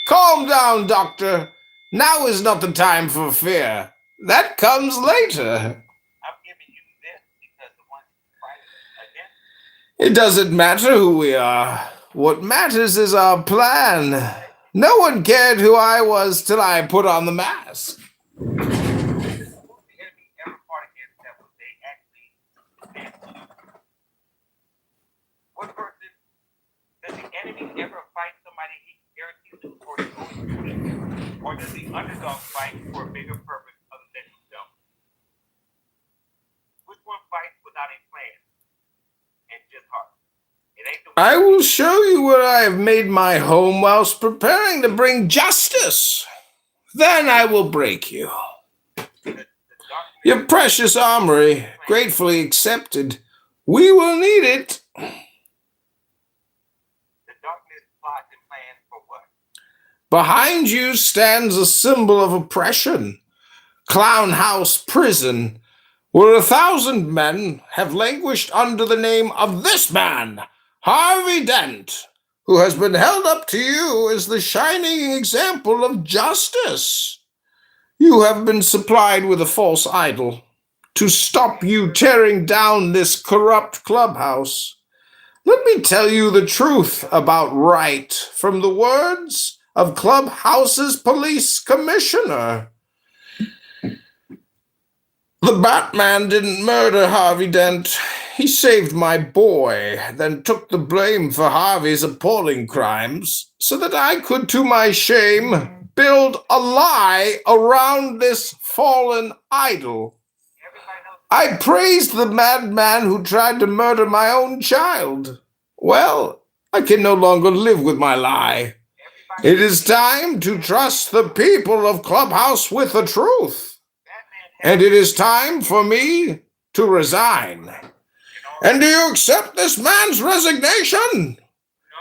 Calm down, doctor. Now is not the time for fear. That comes later. It doesn't matter who we are. What matters is our plan. No one cared who I was till I put on the mask. Does the enemy ever fight somebody he guarantees to or is going to win? Or does the underdog fight for a bigger purpose other than himself? Which one fights without a plan and just heart? I will show you where I have made my home whilst preparing to bring justice. Then I will break you. Your precious armory, gratefully accepted. We will need it. Behind you stands a symbol of oppression. Clown House Prison, where 1,000 men have languished under the name of this man, Harvey Dent, who has been held up to you as the shining example of justice. You have been supplied with a false idol to stop you tearing down this corrupt clubhouse. Let me tell you the truth about right from the words of Clubhouse's police commissioner. The Batman didn't murder Harvey Dent. He saved my boy, then took the blame for Harvey's appalling crimes so that I could, to my shame, build a lie around this fallen idol. I praised the madman who tried to murder my own child. Well, I can no longer live with my lie. It is time to trust the people of Clubhouse with the truth. And it is time for me to resign. And do you accept this man's resignation?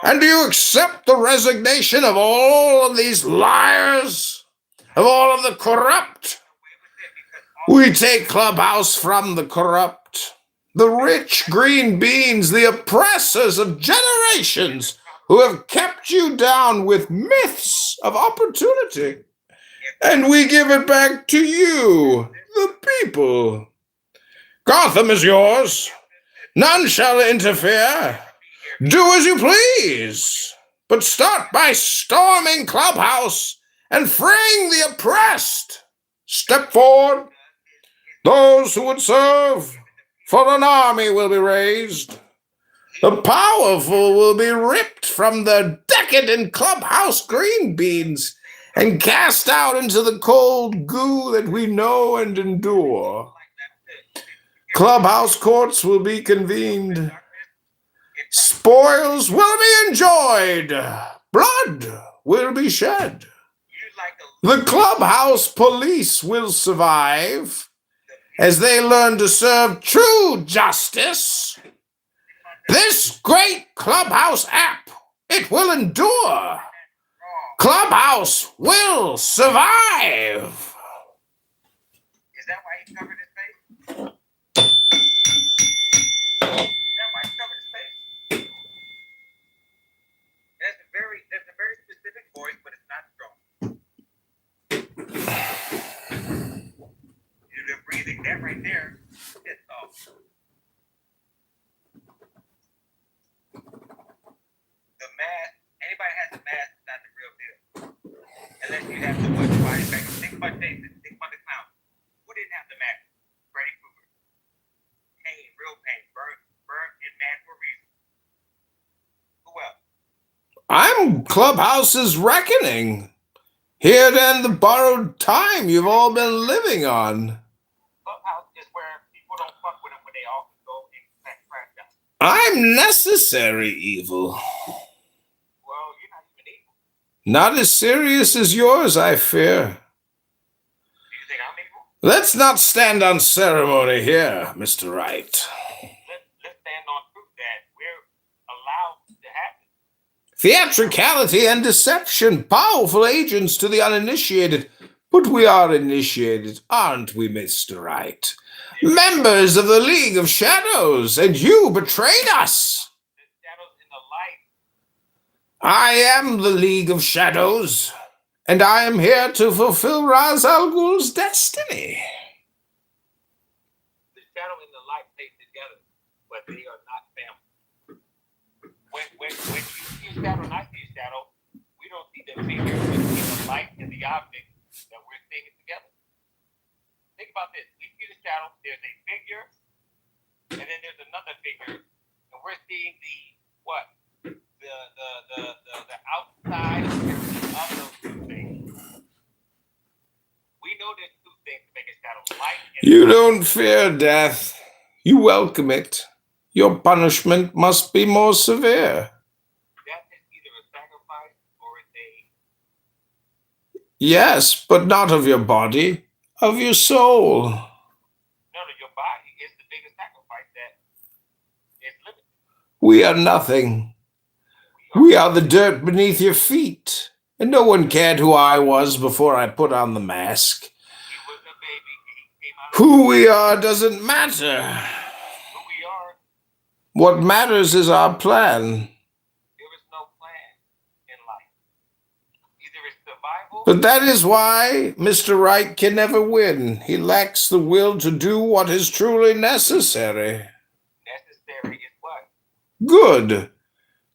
And do you accept the resignation of all of these liars? Of all of the corrupt? We take Clubhouse from the corrupt, the rich green beans, the oppressors of generations who have kept you down with myths of opportunity. And we give it back to you, the people. Gotham is yours. None shall interfere. Do as you please. But start by storming Clubhouse and freeing the oppressed. Step forward. Those who would serve, for an army will be raised. The powerful will be ripped from the decadent Clubhouse green beans and cast out into the cold goo that we know and endure. Clubhouse courts will be convened. Spoils will be enjoyed. Blood will be shed. The Clubhouse police will survive as they learn to serve true justice. This great Clubhouse app, it will endure. Clubhouse will survive. Is that why he covered his face? Is that why he covered his face? That's a very specific voice, but it's not strong. You're breathing that right there. It's anybody has a mask, it's not the real deal. Unless you have too much body fat. Think about the clown. Who didn't have the mask? Freddy Krueger. Pain, real pain, burnt and mad for a reason. Who else? I'm Clubhouse's reckoning. Here to end the borrowed time you've all been living on. Clubhouse is where people don't fuck with them when they all can go and crash down. I'm necessary evil. Well, you're not even evil. Not as serious as yours, I fear. Do you think I'm evil? Let's not stand on ceremony here, Mr. Wright. Let's stand on truth that we're allowed to happen. Theatricality and deception, powerful agents to the uninitiated. But we are initiated, aren't we, Mr. Wright? Members of the League of Shadows, and you betrayed us. The shadows in the light. I am the League of Shadows, and I am here to fulfill Ra's al Ghul's destiny. The shadow and the light stay together, but they are not family. When you see a shadow and I see a shadow, we don't see the figure, we see the light and the object that we're seeing together. Think about this. We see the shadow, there's a figure, and then there's another figure, and we're seeing the what? The outside of those two things. We know there's two things to make a shadow, light and You don't fear death. You welcome it. Your punishment must be more severe. death is either a sacrifice or it's a Yes, but not of your body, of your soul. no, your body is the biggest sacrifice that is living. We are nothing. We are the dirt beneath your feet. And no one cared who I was before I put on the mask. He was a baby. He came out Who we are doesn't matter. who we are. What matters is our plan. There is no plan in life. Either it's survival. But that is why Mr. Wright can never win. He lacks the will to do what is truly necessary. Necessary is what? Good.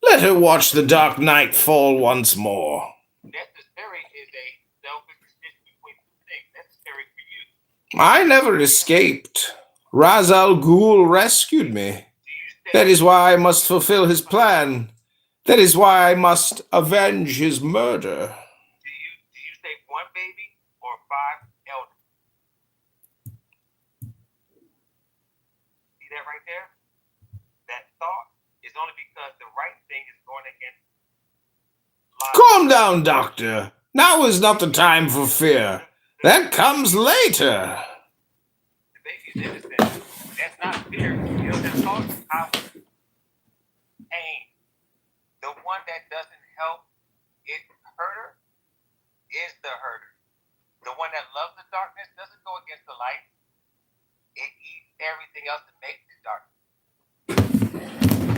Let her watch the dark night fall once more. Necessary is a selfish decision between two things. Necessary for you. I never escaped. Ra's al Ghul rescued me. That is why I must fulfill his plan. That is why I must avenge his murder. Do you say one baby or 5 elders? See that right there? That thought is only because the right thing is going against life. Calm down, Doctor. Now is not the time for fear. That comes later. The baby's innocent. That's not fear. You know that thought is how pain. The one that doesn't help it hurter is the hurter. The one that loves the darkness doesn't go against the light. It eats everything else that makes it dark.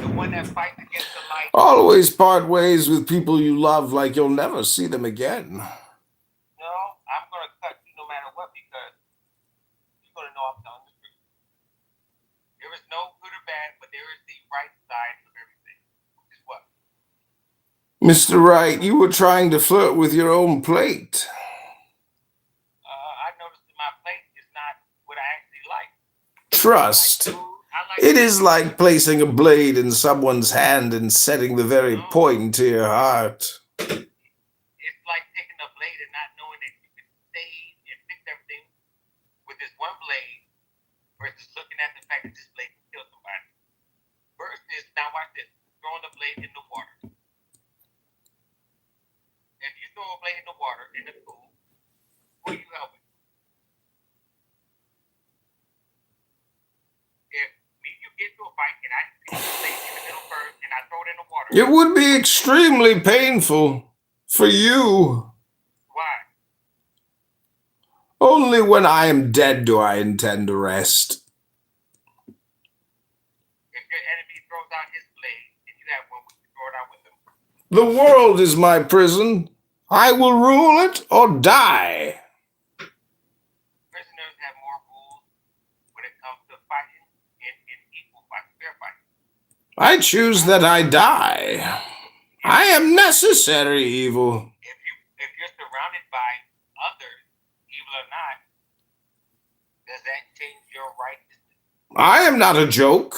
The one that fights against the light. Always part ways with people you love like you'll never see them again. No, I'm going to cut you no matter what because you're going to know I'm telling the truth. There is no good or bad, but there is the right side of everything. Which is what? Mr. Wright, you were trying to flirt with your own plate. I noticed that my plate is not what I actually like. Trust. It is like placing a blade in someone's hand and setting the very point to your heart. It's like taking a blade and not knowing that you can save and fix everything with this one blade versus looking at the fact that this blade can kill somebody. Versus, now watch this, throwing the blade in the water. If you throw a blade in the water, in the pool, who are you helping? If me and you get into a fight and I pick the blade in the middle first and I throw it in the water. It would be extremely painful for you. Why? Only when I am dead do I intend to rest. If your enemy throws out his blade and you have one, would you throw it out with him? The world is my prison. I will rule it or die. Prisoners have more rules when it comes to fighting in equal fight, fair fight. I choose that I die. I am necessary evil. If you're surrounded by others, evil or not, does that change your righteousness? I am not a joke.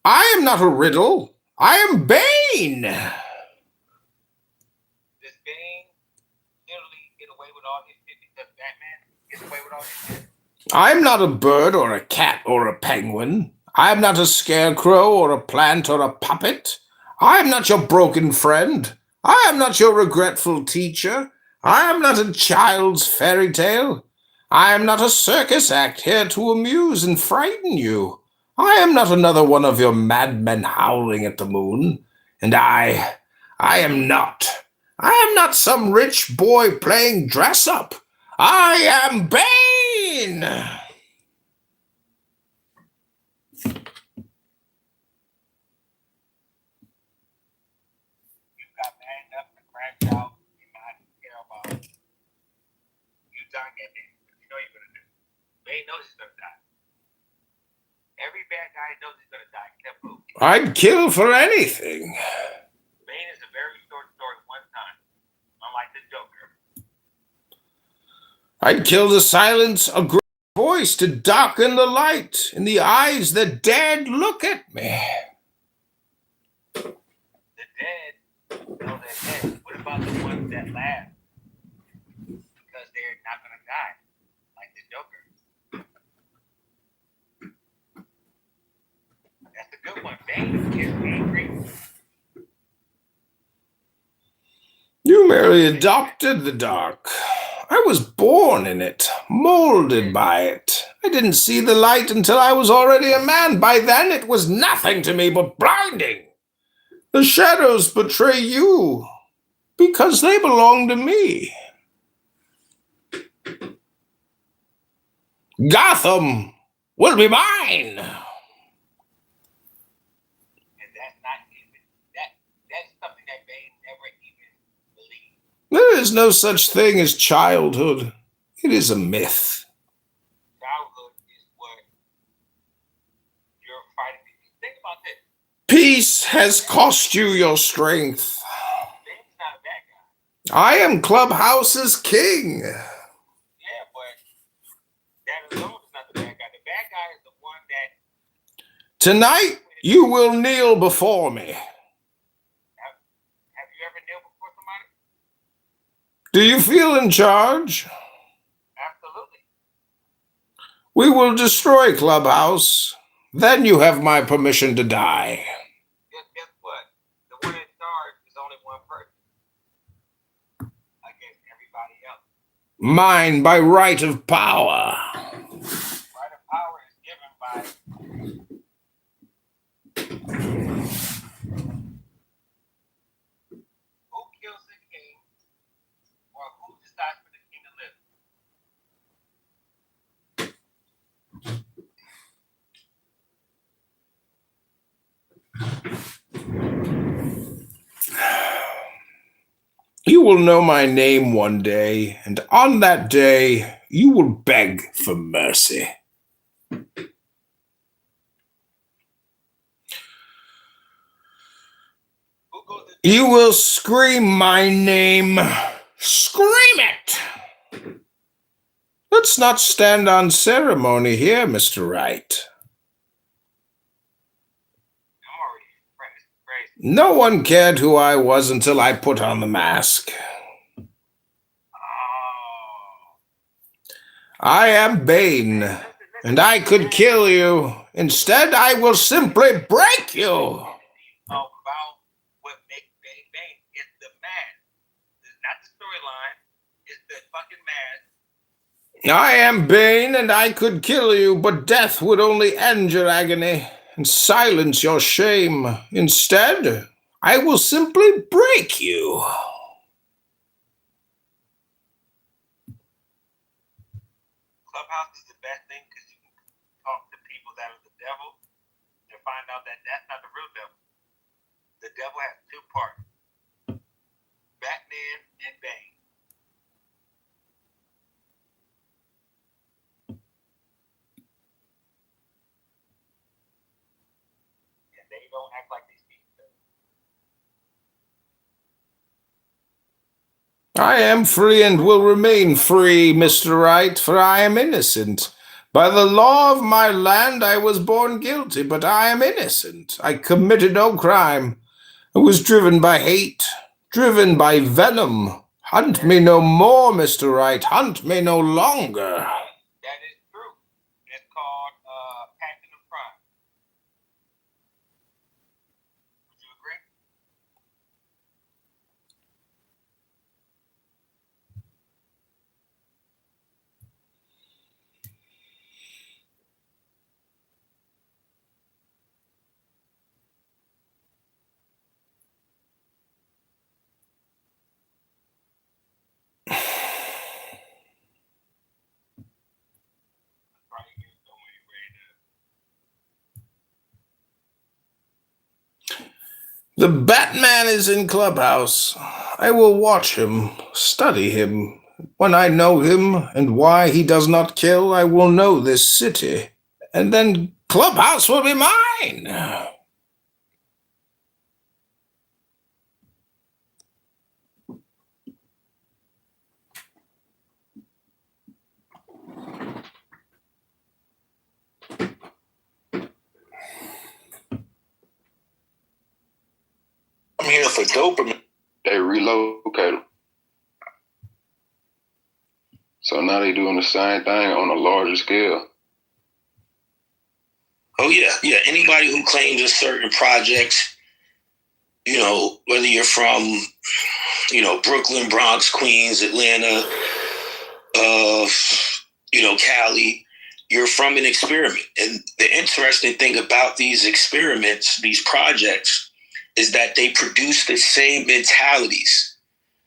I am not a riddle. I am Bane. Does Bane literally get away with all his shit because Batman gets away with all his shit? I am not a bird or a cat or a penguin. I am not a scarecrow or a plant or a puppet. I am not your broken friend. I am not your regretful teacher. I am not a child's fairy tale. I am not a circus act here to amuse and frighten you. I am not another one of your madmen howling at the moon. And I am not some rich boy playing dress up. I am Bane! Got mad enough to crash out and not care about you dying at it. You know you're gonna do. Bane knows he's gonna die. Every bad guy knows he's gonna die, except who? I'd kill for anything. Bane is a very short story one time, unlike the Joker. I'd kill to silence a great voice, to darken the light in the eyes that dared look at me. The dead know they're dead. What about the ones that laugh? Because they're not gonna die, like the Joker. That's a good one. Bane is angry. You merely adopted the dark. I was born in it, molded by it. I didn't see the light until I was already a man. By then it was nothing to me but blinding. The shadows betray you because they belong to me. Gotham will be mine. That's something that Bane never even believed. There is no such thing as childhood. It is a myth. Childhood is what you're fighting. Think about this. Peace has cost you your strength. Bane's not a bad guy. I am Clubhouse's king. Yeah, but that alone is not the bad guy. The bad guy is the one that... Tonight, you will kneel before me. Have you ever kneeled before somebody? Do you feel in charge? Absolutely. We will destroy Clubhouse. Then you have my permission to die. Guess what? The one in charge is only one person. Against everybody else. Mine by right of power. Right of power is given by... Who kills the king? Or who decides for the king to live? You will know my name one day, and on that day, you will beg for mercy. You will scream my name. Scream it! Let's not stand on ceremony here, Mr. Wright. No one cared who I was until I put on the mask. I am Bane, and I could kill you. Instead, I will simply break you. About what makes Bane Bane. It's the mask. It's not the storyline. It's the fucking mask. I am Bane, and I could kill you, but death would only end your agony and silence your shame. Instead, I will simply break you. Clubhouse is the best thing because you can talk to people that are the devil and find out that that's not the real devil. The devil has two parts, Batman and Bane. And they don't act like these people do. I am free and will remain free, Mr. Wright, for I am innocent. By the law of my land, I was born guilty, but I am innocent. I committed no crime. I was driven by hate, driven by venom. Hunt me no more, Mr. Wright. Hunt me no longer. That is true. It's called passion of crime. Would you agree? The Batman is in Clubhouse. I will watch him, study him. When I know him and why he does not kill, I will know this city. And then Clubhouse will be mine. I'm here for dopamine. They relocate them. So now they doing the same thing on a larger scale. Oh yeah. Anybody who claims a certain projects, whether you're from, Brooklyn, Bronx, Queens, Atlanta, Cali, you're from an experiment. And the interesting thing about these experiments, these projects, is that they produce the same mentalities.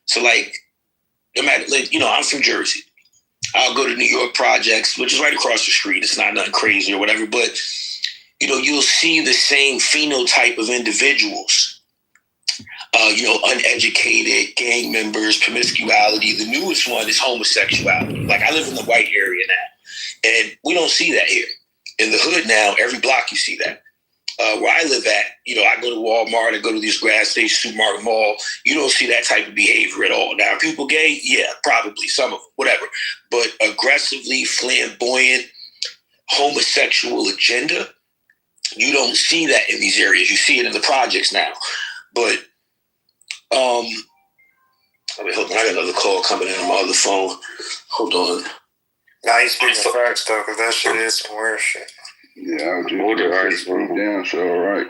So no matter, I'm from Jersey. I'll go to New York projects, which is right across the street. It's not nothing crazy or whatever, but you'll see the same phenotype of individuals. Uneducated, gang members, promiscuity. The newest one is homosexuality. I live in the white area now, and we don't see that here. In the hood now, every block you see that. Where I live at, I go to Walmart, I go to these gas stations, supermarket, mall. You don't see that type of behavior at all. Now, are people gay? Yeah, probably, some of them, whatever. But aggressively flamboyant, homosexual agenda, you don't see that in these areas. You see it in the projects now. But, hold on, I got another call coming in on my other phone. Hold on. Now you speaking facts, though, because that shit is some weird shit. Yeah, I was just down show, right?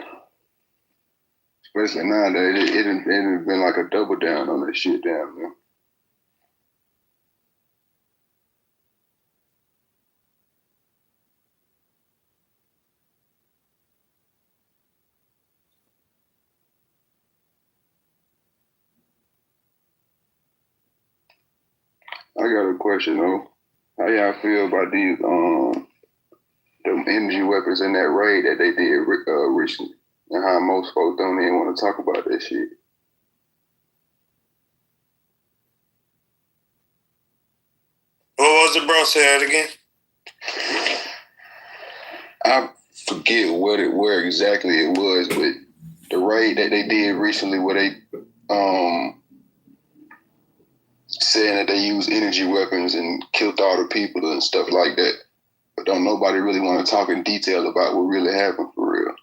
Especially nowadays, it ain't been like a double down on that shit down there. I got a question though. How y'all feel about these them energy weapons in that raid that they did recently, and how most folks don't even want to talk about that shit? What was it, bro? Say that again. I forget where exactly it was, but the raid that they did recently, where they saying that they used energy weapons and killed all the people and stuff like that. But don't nobody really want to talk in detail about what really happened for real.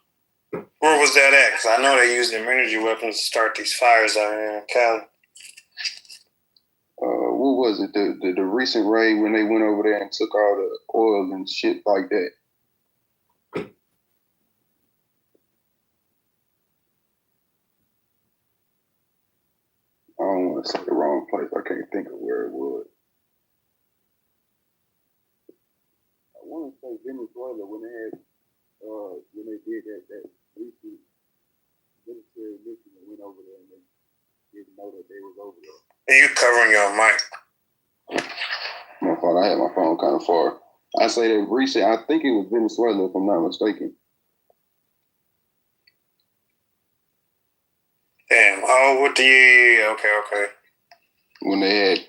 Where was that at? Because I know they used them energy weapons to start these fires out here in Cali. What was it? The recent raid when they went over there and took all the oil and shit like that. I don't want to say the wrong place. I can't think of where it was. I want to say Venezuela when they had when they did that recent military mission that went over there and they didn't know that they was over there. And you covering your mic. My fault. I had my phone kind of far. I say that recent. I think it was Venezuela if I'm not mistaken. Damn. Oh, what the... Okay. When they had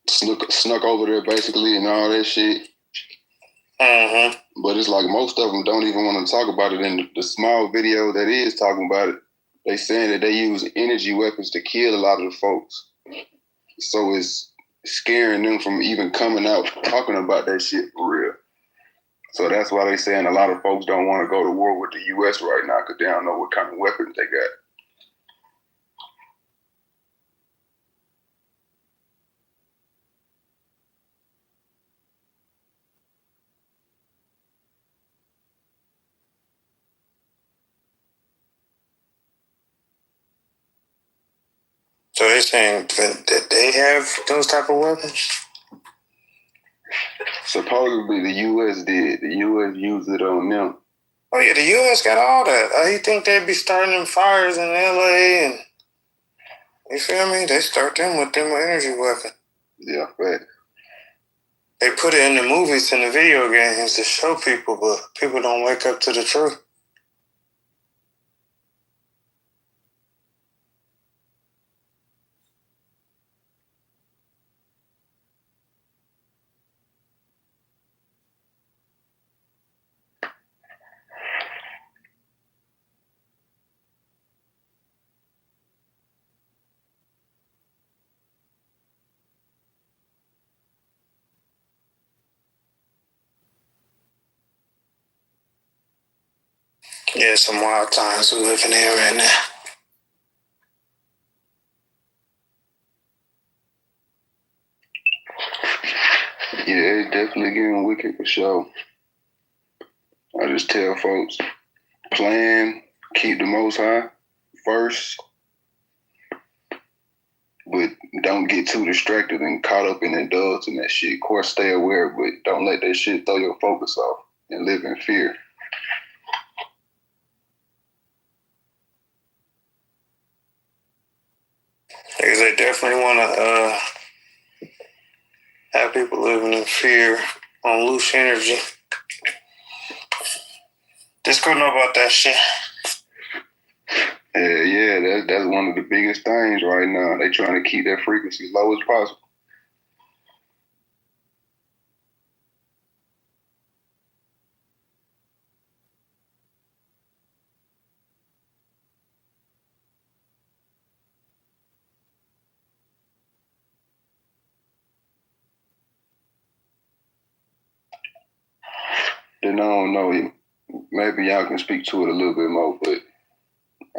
snuck over there basically and all that shit. Mm-hmm. But it's like most of them don't even want to talk about it. In the small video that is talking about it, they saying that they use energy weapons to kill a lot of the folks. So it's scaring them from even coming out talking about that shit for real. So that's why they saying a lot of folks don't want to go to war with the U.S. right now because they don't know what kind of weapons they got. So they're saying that they have those type of weapons? Supposedly the U.S. did. The U.S. used it on them. Oh yeah, the U.S. got all that. You think they'd be starting them fires in L.A. and you feel me? They start them with them energy weapons. Yeah, right. They put it in the movies and the video games to show people, but people don't wake up to the truth. Yeah, some wild times we living in right now. Yeah, it's definitely getting wicked for sure. I just tell folks, plan, keep the Most High first, but don't get too distracted and caught up in indulge in that shit. Of course, stay aware, but don't let that shit throw your focus off and live in fear. Because they definitely want to have people living in fear on loose energy. Just go know about that shit. Yeah, that's one of the biggest things right now. They trying to keep that frequency as low as possible. Then I don't know, maybe y'all can speak to it a little bit more, but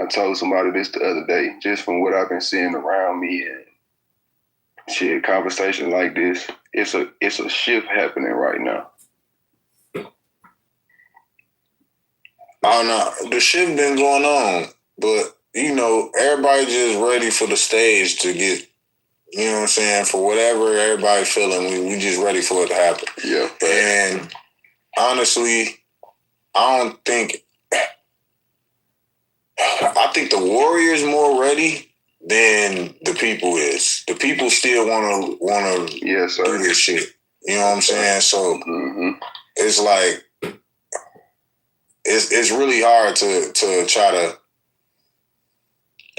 I told somebody this the other day, just from what I've been seeing around me and shit, conversations like this, it's a shift happening right now. I don't know. The shit been going on, but everybody just ready for the stage to get, you know what I'm saying, for whatever everybody feeling, we just ready for it to happen. Yeah. And honestly, I think the Warriors more ready than the people is. The people still wanna do this shit. You know what I'm saying? So it's like it's really hard to try to.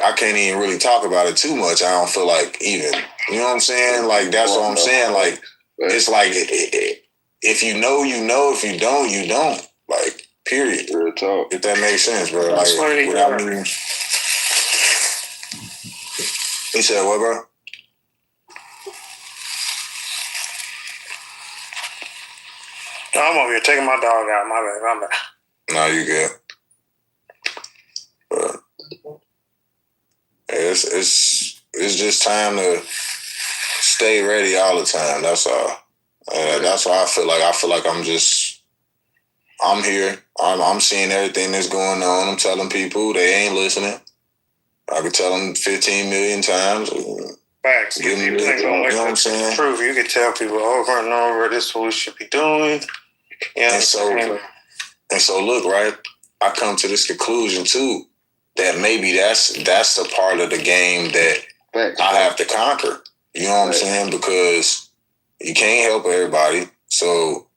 I can't even really talk about it too much. I don't feel like even. You know what I'm saying? Like that's what I'm saying. Like it's like if you know, you know. If you don't, you don't. Like period. Real talk. If that makes sense, bro. Like without me. He said, what, bro? No, I'm over here taking my dog out. My bad. No, you good. But it's just time to stay ready all the time. That's all. That's why I feel like I'm here. I'm seeing everything that's going on. I'm telling people they ain't listening. I could tell them 15 million times. Facts. You know what I'm saying? Truth. You could tell people over and over this is what we should be doing. Yeah. And so look, right? I come to this conclusion too that maybe that's the part of the game that I have to conquer. You know what I'm saying? Because you can't help everybody. So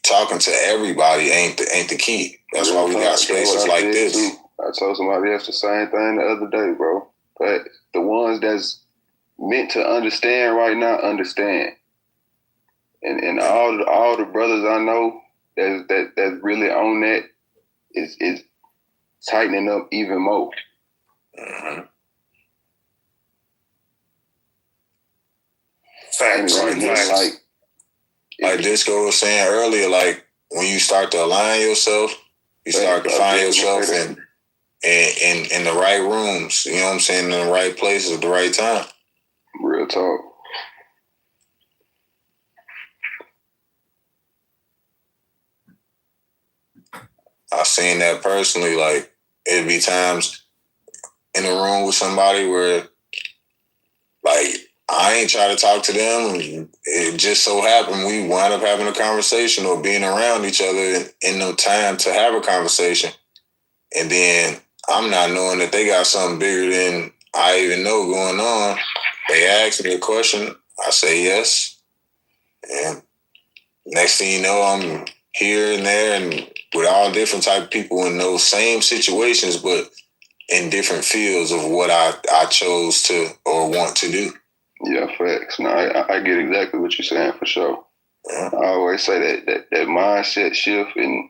talking to everybody ain't the key. That's why we got spaces like this. I told somebody else the same thing the other day, bro. But the ones that's meant to understand right now understand. And all the brothers I know that's really on that is tightening up even more. Mm-hmm. Facts. Like Disco was saying earlier, like when you start to align yourself, you start to find yourself in the right rooms, you know what I'm saying, in the right places at the right time. Real talk. I've seen that personally. Like, it'd be times in the room with somebody where, like, I ain't try to talk to them. It just so happened we wind up having a conversation or being around each other in no time to have a conversation. And then I'm not knowing that they got something bigger than I even know going on. They ask me a question. I say yes. And next thing you know, I'm here and there and with all different type of people in those same situations, but in different fields of what I chose to or want to do. Yeah, facts. No, I get exactly what you're saying for sure. Yeah. I always say that mindset shift and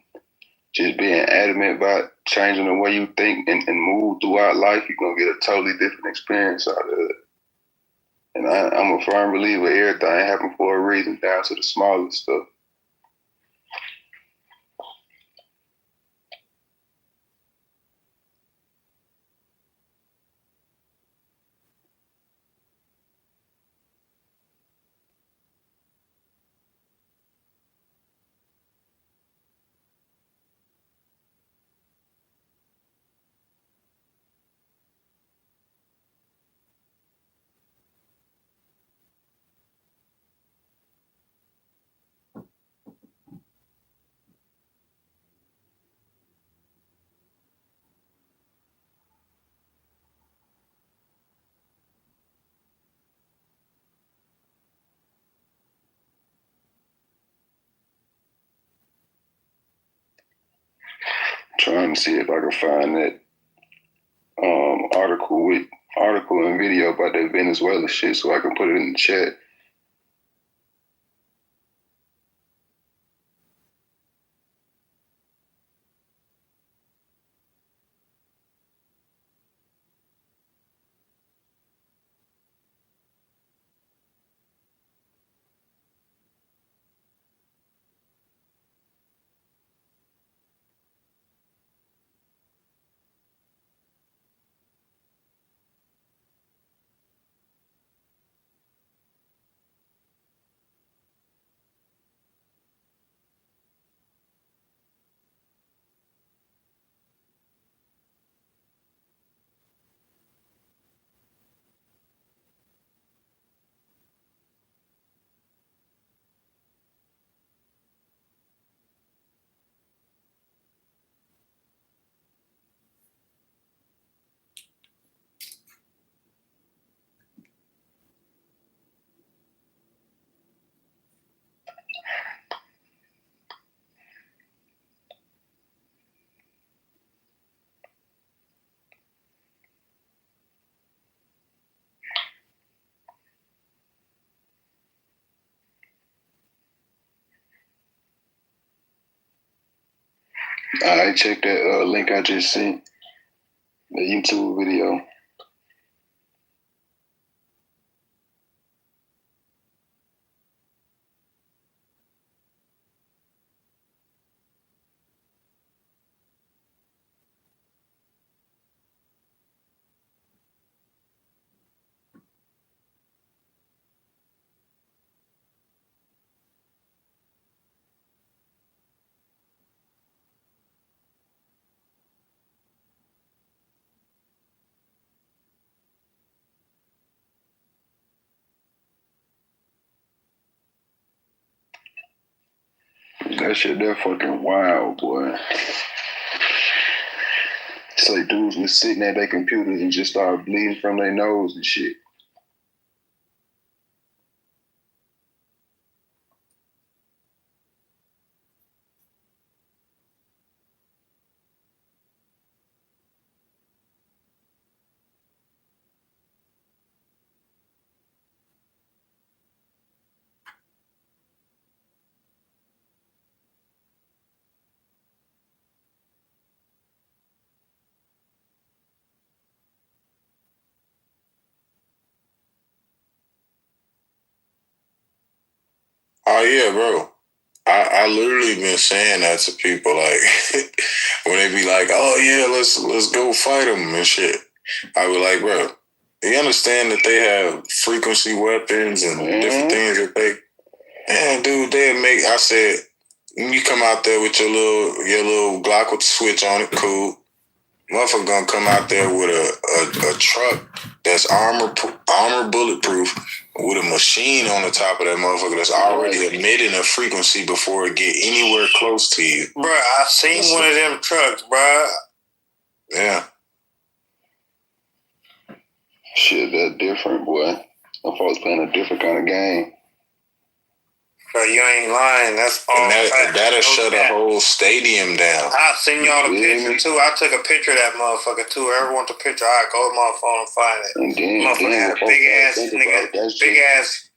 just being adamant about changing the way you think and move throughout life, you're going to get a totally different experience out of it. And I'm a firm believer everything happens for a reason, down to the smallest stuff. Trying to see if I can find that article and video about that Venezuela shit so I can put it in the chat. I check that link I just sent, the YouTube video. That shit, that fucking wild, boy. It's like dudes was sitting at their computers and just started bleeding from their nose and shit. Oh yeah, bro. I literally been saying that to people, like when they be like, "Oh yeah, let's go fight them and shit." I be like, bro, you understand that they have frequency weapons and different things that they, man, dude, they make. I said, you come out there with your little Glock with the switch on it, cool. Motherfucker gonna come out there with a truck that's armor bulletproof with a machine on the top of that motherfucker that's already emitting a frequency before it get anywhere close to you. Bruh, I seen one of them trucks, bruh. Yeah. Shit, that's different, boy. Them folks playing a different kind of game. Bro, you ain't lying. That's all. And that'll shut a whole stadium down. I seen y'all the picture too. I took a picture of that motherfucker too. Whoever wants a picture, I go to my phone and find it. And then, motherfucker had a big ass nigga, big ass.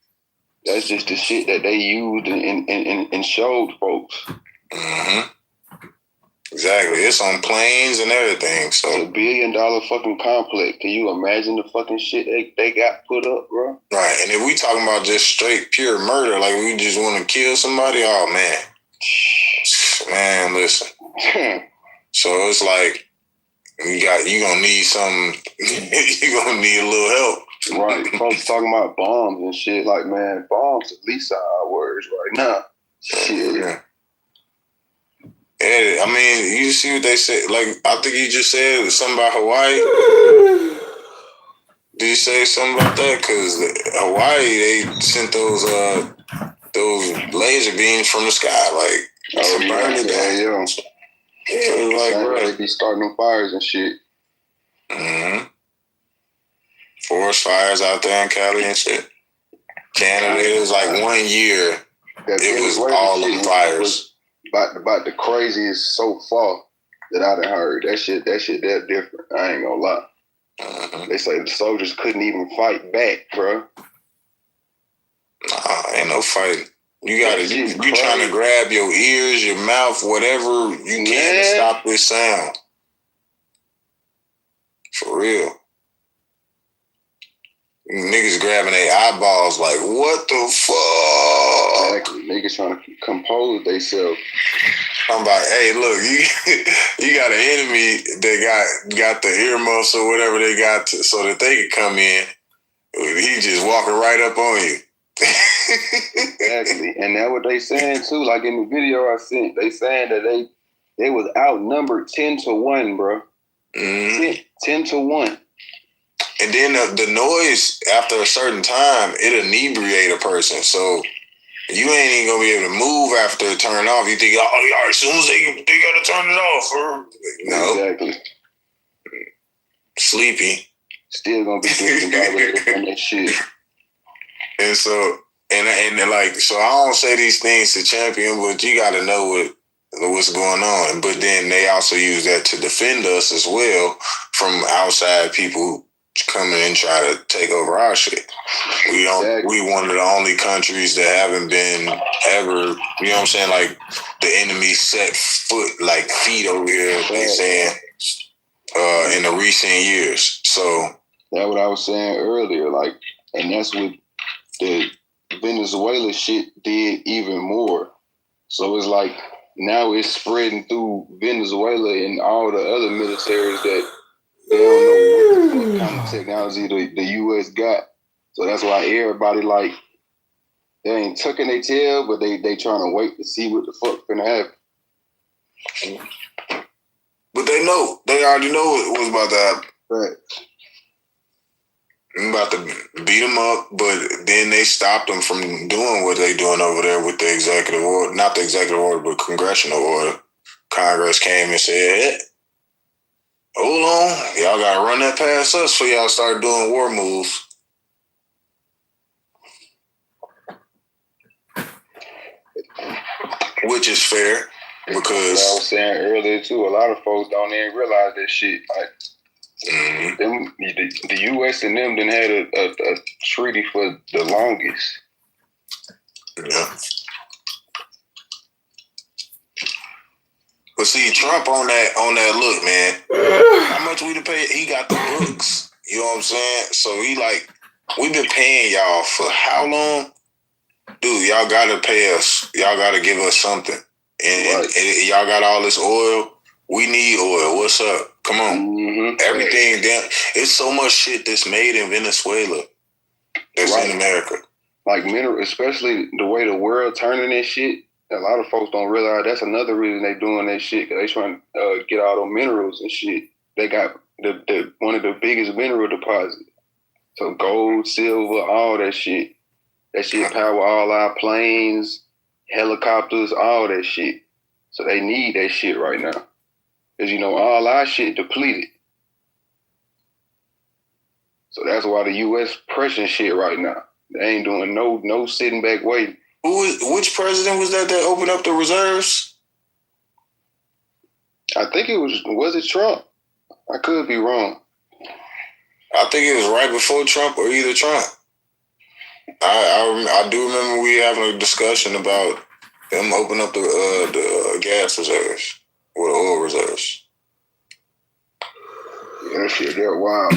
That's just the shit that they used and showed folks. Mm-hmm. Exactly. It's on planes and everything. So it's $1 billion fucking complex. Can you imagine the fucking shit they got put up, bro? Right. And if we talking about just straight pure murder, like we just want to kill somebody, oh man, listen. So it's like you gonna need some. You gonna need a little help. Right. Folks talking about bombs and shit. Like, man, bombs at least are our words right now. Shit. Yeah. Yeah, I mean, you see what they said. Like, I think you just said something about Hawaii. Did you say something about that? Because Hawaii, they sent those laser beams from the sky, like, burn it down. Yeah, like, bro, they be starting them fires and shit. Mm-hmm. Forest fires out there in Cali and shit. Canada, it was like 1 year. It was all them fires. About the craziest so far that I done heard. That shit that different. I ain't gonna lie. Mm-hmm. They say the soldiers couldn't even fight back, bro. Nah, ain't no fighting. You trying to grab your ears, your mouth, whatever you can to stop this sound. For real. Niggas grabbing their eyeballs like, what the fuck? Exactly. Niggas trying to compose themselves. I'm like, hey, look, you got an enemy that got the earmuffs or whatever they got so that they could come in. He just walking right up on you. Exactly. And that's what they saying too. Like in the video I sent, they saying that they was outnumbered 10-1, bro. Mm-hmm. 10-1. And then the noise after a certain time, it inebriate a person. So you ain't even gonna be able to move after it turn off. You think, oh yeah, as soon as they gotta turn it off. No. Exactly. Sleepy. Still gonna be discombobulated from that shit. And so and like, so I don't say these things to champion, but you gotta know what's going on. But then they also use that to defend us as well from outside people coming and try to take over our shit. We one of the only countries that haven't been ever, you know what I'm saying, like the enemy set feet over here, they saying, in the recent years. So that's what I was saying earlier, like, and that's what the Venezuela shit did even more. So it's like now it's spreading through Venezuela and all the other militaries that they don't know what kind of technology the U.S. got. So that's why everybody, like, they ain't tucking their tail, but they trying to wait to see what the fuck finna happen. But they already know it was about to happen. Right. I'm about to beat them up, but then they stopped them from doing what they doing over there with the executive order. Not the executive order, but congressional order. Congress came and said, hey, hold on, y'all gotta run that past us before y'all start doing war moves. Which is fair, because I was saying earlier too, a lot of folks don't even realize that shit. Like, the U.S. and them done had a treaty for the longest. Yeah. But see, Trump on that look, man. How much we to pay? He got the books. You know what I'm saying? So he like, we've been paying y'all for how long? dude, y'all gotta pay us. Y'all gotta give us something. And y'all got all this oil. We need oil. What's up? Come on. Everything down. It's so much shit that's made in Venezuela that's in America. Like mineral, especially the way the world turning this shit. A lot of folks don't realize that's another reason they doing that shit. Cause they trying to get all those minerals and shit. They got the one of the biggest mineral deposits. So gold, silver, all that shit. That shit power all our planes, helicopters, all that shit. So they need that shit right now. Cause all our shit depleted. So that's why the U.S. pressing shit right now. They ain't doing no sitting back waiting. Which president was that opened up the reserves? I think it was it Trump? I could be wrong. I think it was right before Trump or either Trump. I do remember we having a discussion about them opening up the gas reserves or the oil reserves. Yeah, that shit, they're wild.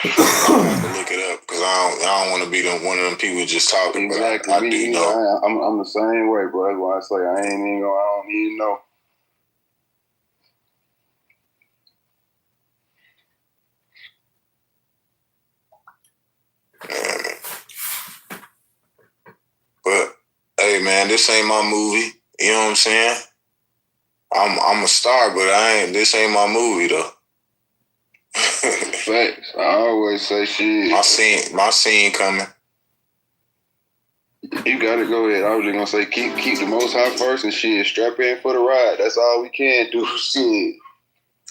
I have to look it up because I don't want to be one of them people just talking. Exactly. But I do know. I'm the same way, bro. That's why I say I don't even know. But hey, man, this ain't my movie. You know what I'm saying? I'm a star, but this ain't my movie though. Facts. I always say shit. My scene coming. You gotta go ahead. I was just gonna say keep the Most High first and shit. Strap in for the ride. That's all we can do. Shit.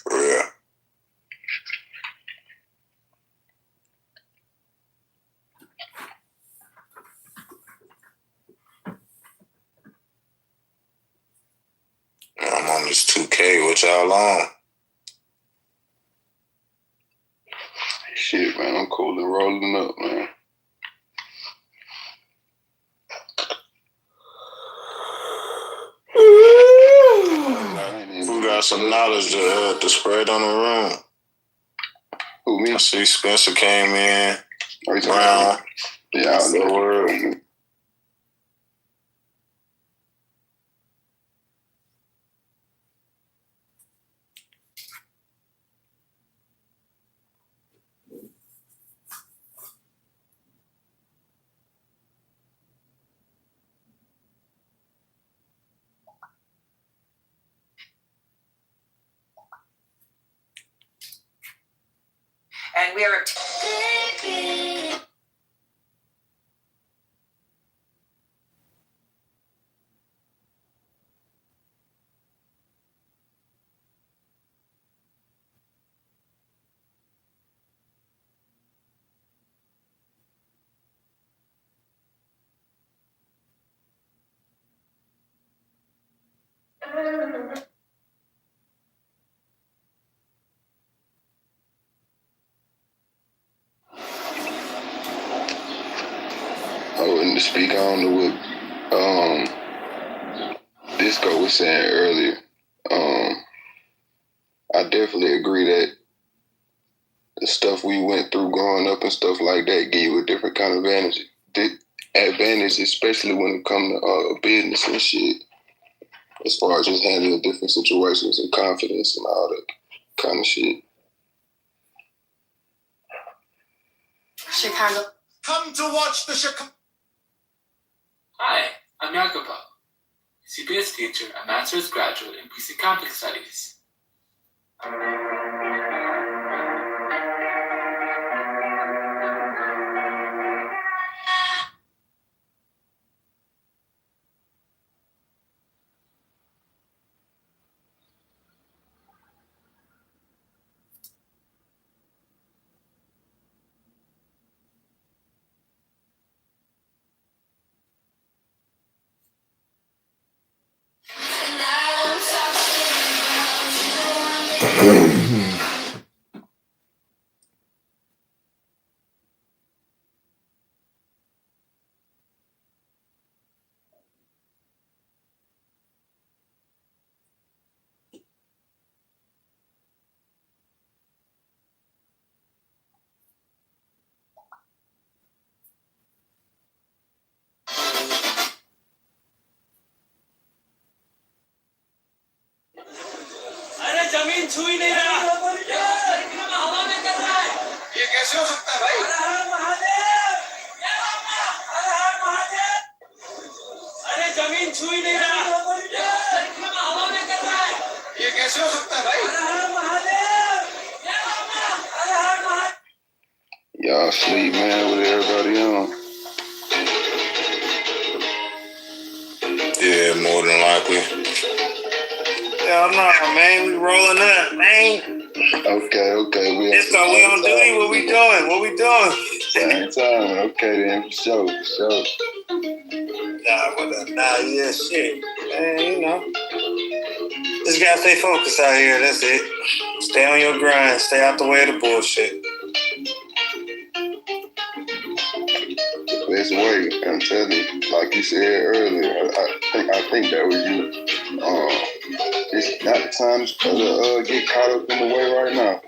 For real. I'm on this 2K. What y'all on? Shit, man. I'm cool and rolling up, man. Who got some knowledge to spread on the room? Who, me? I see Spencer came in. Brown. Yeah, I know. And we are. And to speak on to what Disco was saying earlier, I definitely agree that the stuff we went through growing up and stuff like that give you a different kind of advantage, especially when it comes to business and shit, as far as just handling different situations and confidence and all that kind of shit. Chicago. Come to watch the Chicago. Hi, I'm Jacopo, CPS teacher and master's graduate in PC Conflict Studies. Y'all sleep, man, with everybody on. Yeah, more than likely. Hell no, man. We rolling up, man. Okay. It's so we on duty. What we doing? Same time. Okay, then. For sure. Yeah, shit. Man, you know. Just gotta stay focused out here. That's it. Stay on your grind. Stay out the way of the bullshit. The best way, I'm telling you, like you said earlier, I think that was you. It's not the time to get caught up in the way right now.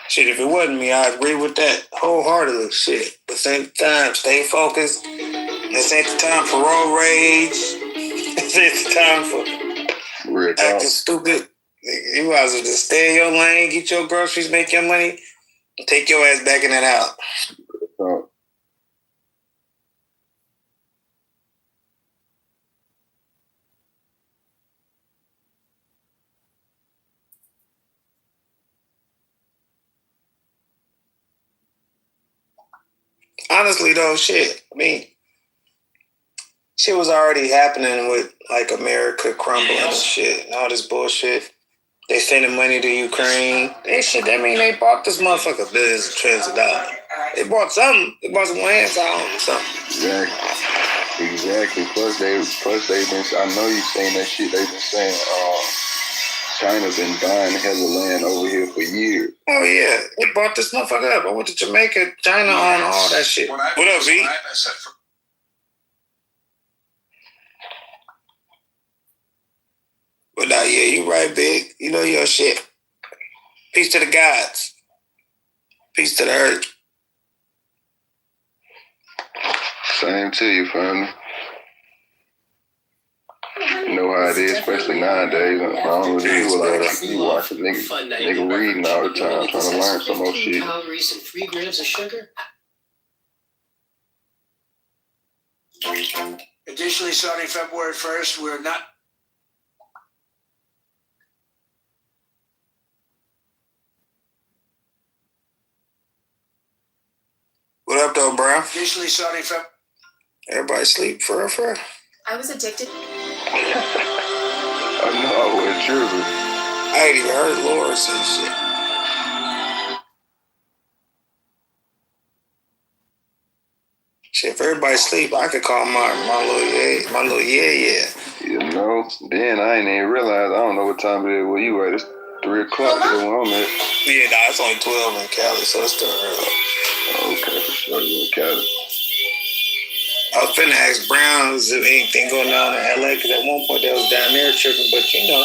Shit, if it wasn't me, I agree with that wholeheartedly. Shit. But same time, stay focused. This ain't the time for road rage. This ain't the time for acting stupid. You might as well just stay in your lane, get your groceries, make your money, and take your ass back in that house. Honestly, though, shit. I mean, shit was already happening with like America crumbling and shit and all this bullshit. They sending money to Ukraine. That mean they bought this motherfucker billions of trillions of dollars. They bought something. They bought some land or something. Exactly. Plus they've been. I know you've seen that shit. They've been saying, China been buying hella land over here for years. Oh yeah, they bought this motherfucker up. I went to Jamaica, China on all that shit. What up, V? But yeah, you right, Big. You know your shit. Peace to the gods. Peace to the earth. Same to you, family. You know how it is, especially nowadays. I don't really do like you watch a nigga reading all the time, trying to learn some more shit. Calories and 3 grams of sugar. Additionally, starting February 1st, we're not. What up, though, bro? Additionally, starting February. Everybody sleep for real. I was addicted. I know, it's true. I ain't even heard Laura say shit. Shit, if everybody sleep, I could call my little yeah. You know, then I ain't even realize. I don't know what time it is where you at. It's 3 o'clock here where I'm at. Yeah, nah, it's only 12 in Cali, so it's still early. Okay, for sure, you in Cali. I was finna ask Brown if anything going on in LA, because at one point they was down there tripping, but you know,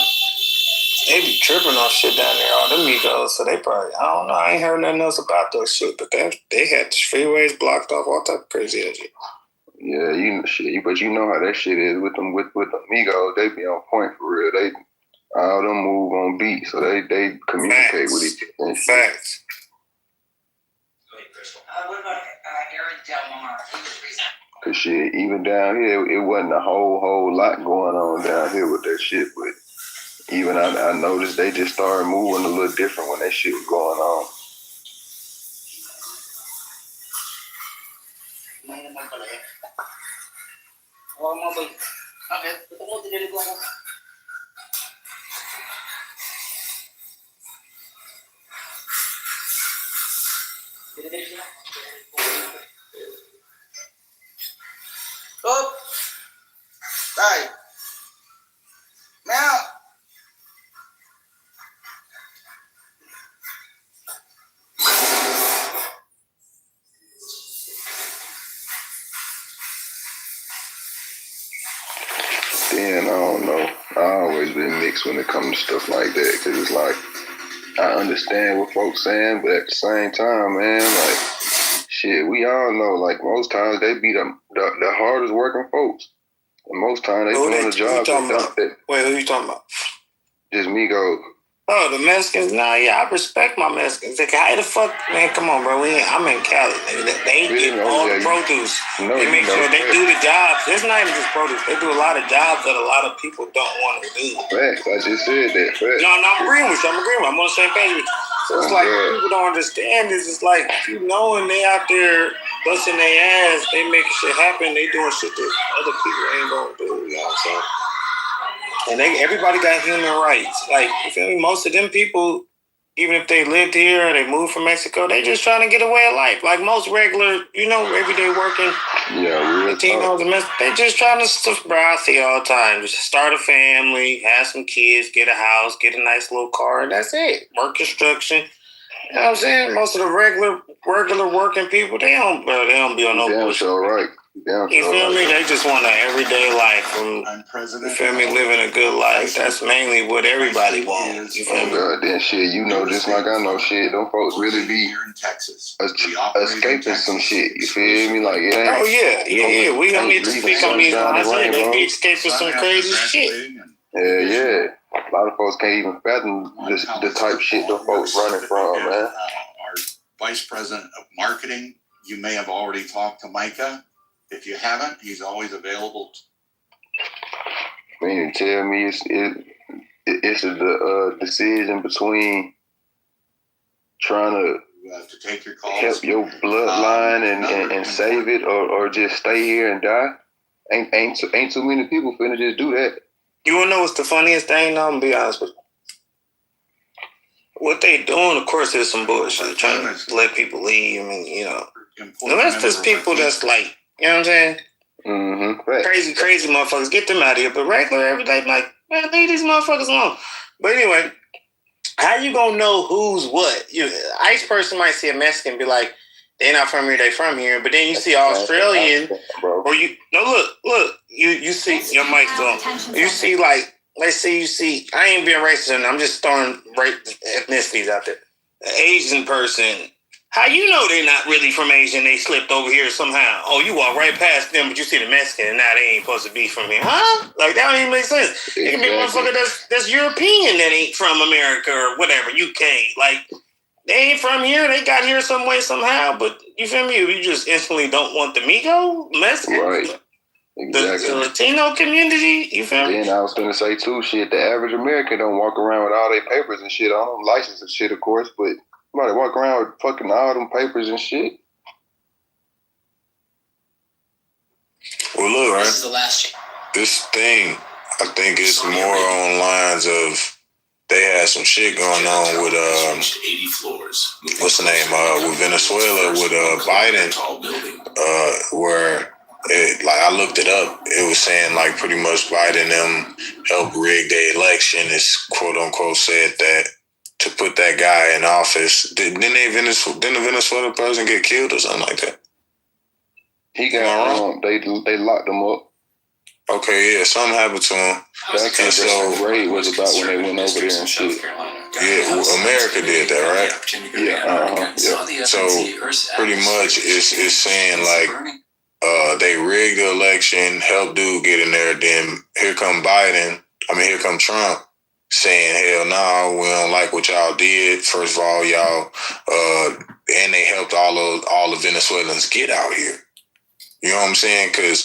they be tripping on shit down there, all them Migos, so they probably, I don't know, I ain't heard nothing else about those shit, but they had the freeways blocked off, all type of crazy shit. Yeah, you know shit, but you know how that shit is with them Migos. They be on point for real. They all them move on beat, so they communicate with each other. Facts. What about Aaron Del Mar? Cause shit, even down here, it wasn't a whole lot going on down here with that shit. But even I noticed they just started moving a little different when that shit was going on. Up. Right. Now. Then I don't know. I always been mixed when it comes to stuff like that, cause it's like I understand what folks saying, but at the same time, man, like shit, we all know, like most times they be the hardest working folks. Most time they doing the job. Wait, who you talking about? Just Migos. Oh, the Mexicans? Nah, yeah, I respect my Mexicans. Like, how the fuck, man? Come on, bro. I'm in Cali. They get all the produce. They make sure they do the jobs. It's not even just produce. They do a lot of jobs that a lot of people don't want to do. Facts. I just said that. Facts. No, I'm agreeing with you. I'm on the same page with you. So it's like what people don't understand is it's like you knowing they out there busting their ass, they making shit happen. They doing shit that other people ain't gonna do. You know what I'm saying? And everybody got human rights. Like, you feel me? Most of them people, even if they lived here or they moved from Mexico, they just trying to get a way of life. Like most regular, everyday working Latinos and Mexicans, they just trying to, bro, I see all the time. Just start a family, have some kids, get a house, get a nice little car, and that's it. Work construction. You know what I'm saying? Most of the regular working people, they don't be on no bullshit. Right. You feel me? They just want an everyday life. You feel me? Living a good life. That's mainly what everybody wants. You feel me? God, then shit, just like I know shit. Them folks really be here in Texas, escaping some shit. You feel me? Like it ain't. Oh yeah. We don't need to speak on these lines. They be escaping some crazy shit. Yeah. A lot of folks can't even fathom the type shit them folks running from, man. Our Vice President of Marketing, you may have already talked to Micah. If you haven't, he's always available. Man, you tell me it's a decision between trying to take your calls, help your bloodline and save it, or just stay here and die. Ain't too many people finna just do that. You wanna know what's the funniest thing? No, I'm gonna be honest with you. What they doing, of course, is some bullshit. Trying to let people leave. I mean, unless there's people that's like, you know what I'm saying? Mm-hmm. Crazy motherfuckers. Get them out of here. But regular, everyday, like, man, leave these motherfuckers alone. But anyway, how you gonna know who's what? ICE person might see a Mexican and be like, they not from here, they from here. But then you see Australian, or look, you see your mic's on. You see, like, let's say you see, I ain't being racist, and I'm just throwing ethnicities out there. An Asian person, how you know they're not really from Asia and they slipped over here somehow? Oh, you walk right past them, but you see the Mexican, and now they ain't supposed to be from here. Huh? Like, that don't even make sense. It can be a motherfucker that's European that ain't from America or whatever, UK. Like, they ain't from here. They got here some way, somehow. But you feel me? You just instantly don't want the Migo, Mexican, right? Exactly. The Latino community. You feel me? Then I was gonna say too, shit. The average American don't walk around with all their papers and shit on them, license and shit, of course. But somebody walk around with fucking all them papers and shit. Well, look, right. This is the last year. This thing, I think it's more on lines of. They had some shit going on with what's the name? With Venezuela with Biden, where I looked it up. It was saying like pretty much Biden them helped rig the election. It's quote unquote said that to put that guy in office. Didn't the Venezuelan president get killed or something like that? He got they locked him up. Okay, yeah, something happened to him. And so raid was about when they went over there and shit. Yeah, America did that, right? Yeah, yeah. So pretty much it's saying like they rigged the election, helped dude get in there. Then here come Trump saying, hell no, we don't like what y'all did. First of all, y'all, and they helped all the Venezuelans get out here. You know what I'm saying? Because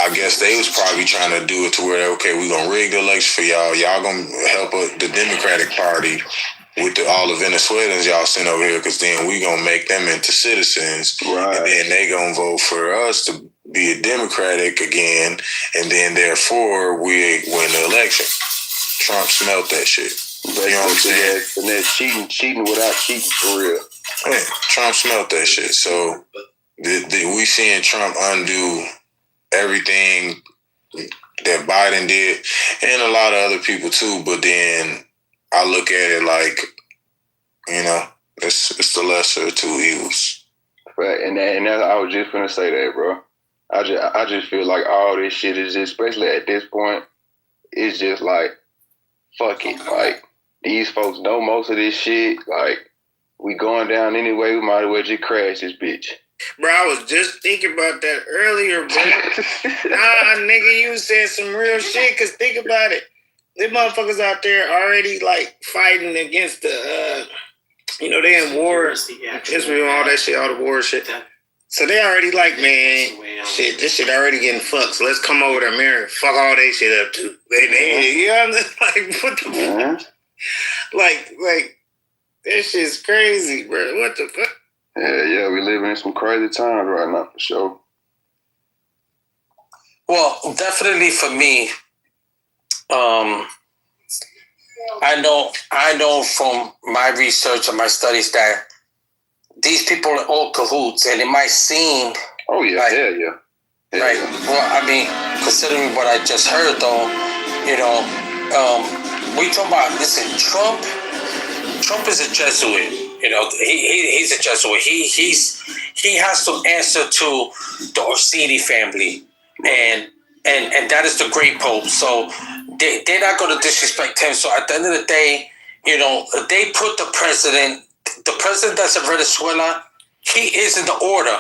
I guess they was probably trying to do it to where, okay, we're going to rig the election for y'all. Y'all going to help the Democratic Party with all the Venezuelans y'all sent over here, because then we going to make them into citizens. Right. And then they going to vote for us to be a Democratic again. And then, therefore, we win the election. Trump smelt that shit. You know what I'm saying? And they're cheating without cheating, for real. Yeah, Trump smelt that shit. So... we seeing Trump undo everything that Biden did, and a lot of other people too. But then I look at it like, it's the lesser of two evils. Right, and that, I was just gonna say that, bro. I just feel like all this shit is just, especially at this point, it's just like, fuck it. Like, these folks know most of this shit. Like, we going down anyway. We might as well just crash this bitch. Bro, I was just thinking about that earlier, bro. Nah, nigga, you said some real shit, because think about it. Them motherfuckers out there already, like, fighting against the, they in war. Israel, all that shit, all the war shit. So they already like, man, shit, this shit already getting fucked. So let's come over to America, fuck all that shit up too. You know what I'm saying? Like, what the fuck? Like, that shit's crazy, bro. What the fuck? Yeah, we living in some crazy times right now, for sure. Well, definitely for me, I know from my research and my studies that these people are all cahoots, and it might seem right. Well, I mean, considering what I just heard, though, we talking about, listen, Trump is a Jesuit. He's a Jesuit. He has to answer to the Orsini family, and that is the great Pope. So they're not going to disrespect him. So at the end of the day, they put the president that's in Venezuela, he is in the order.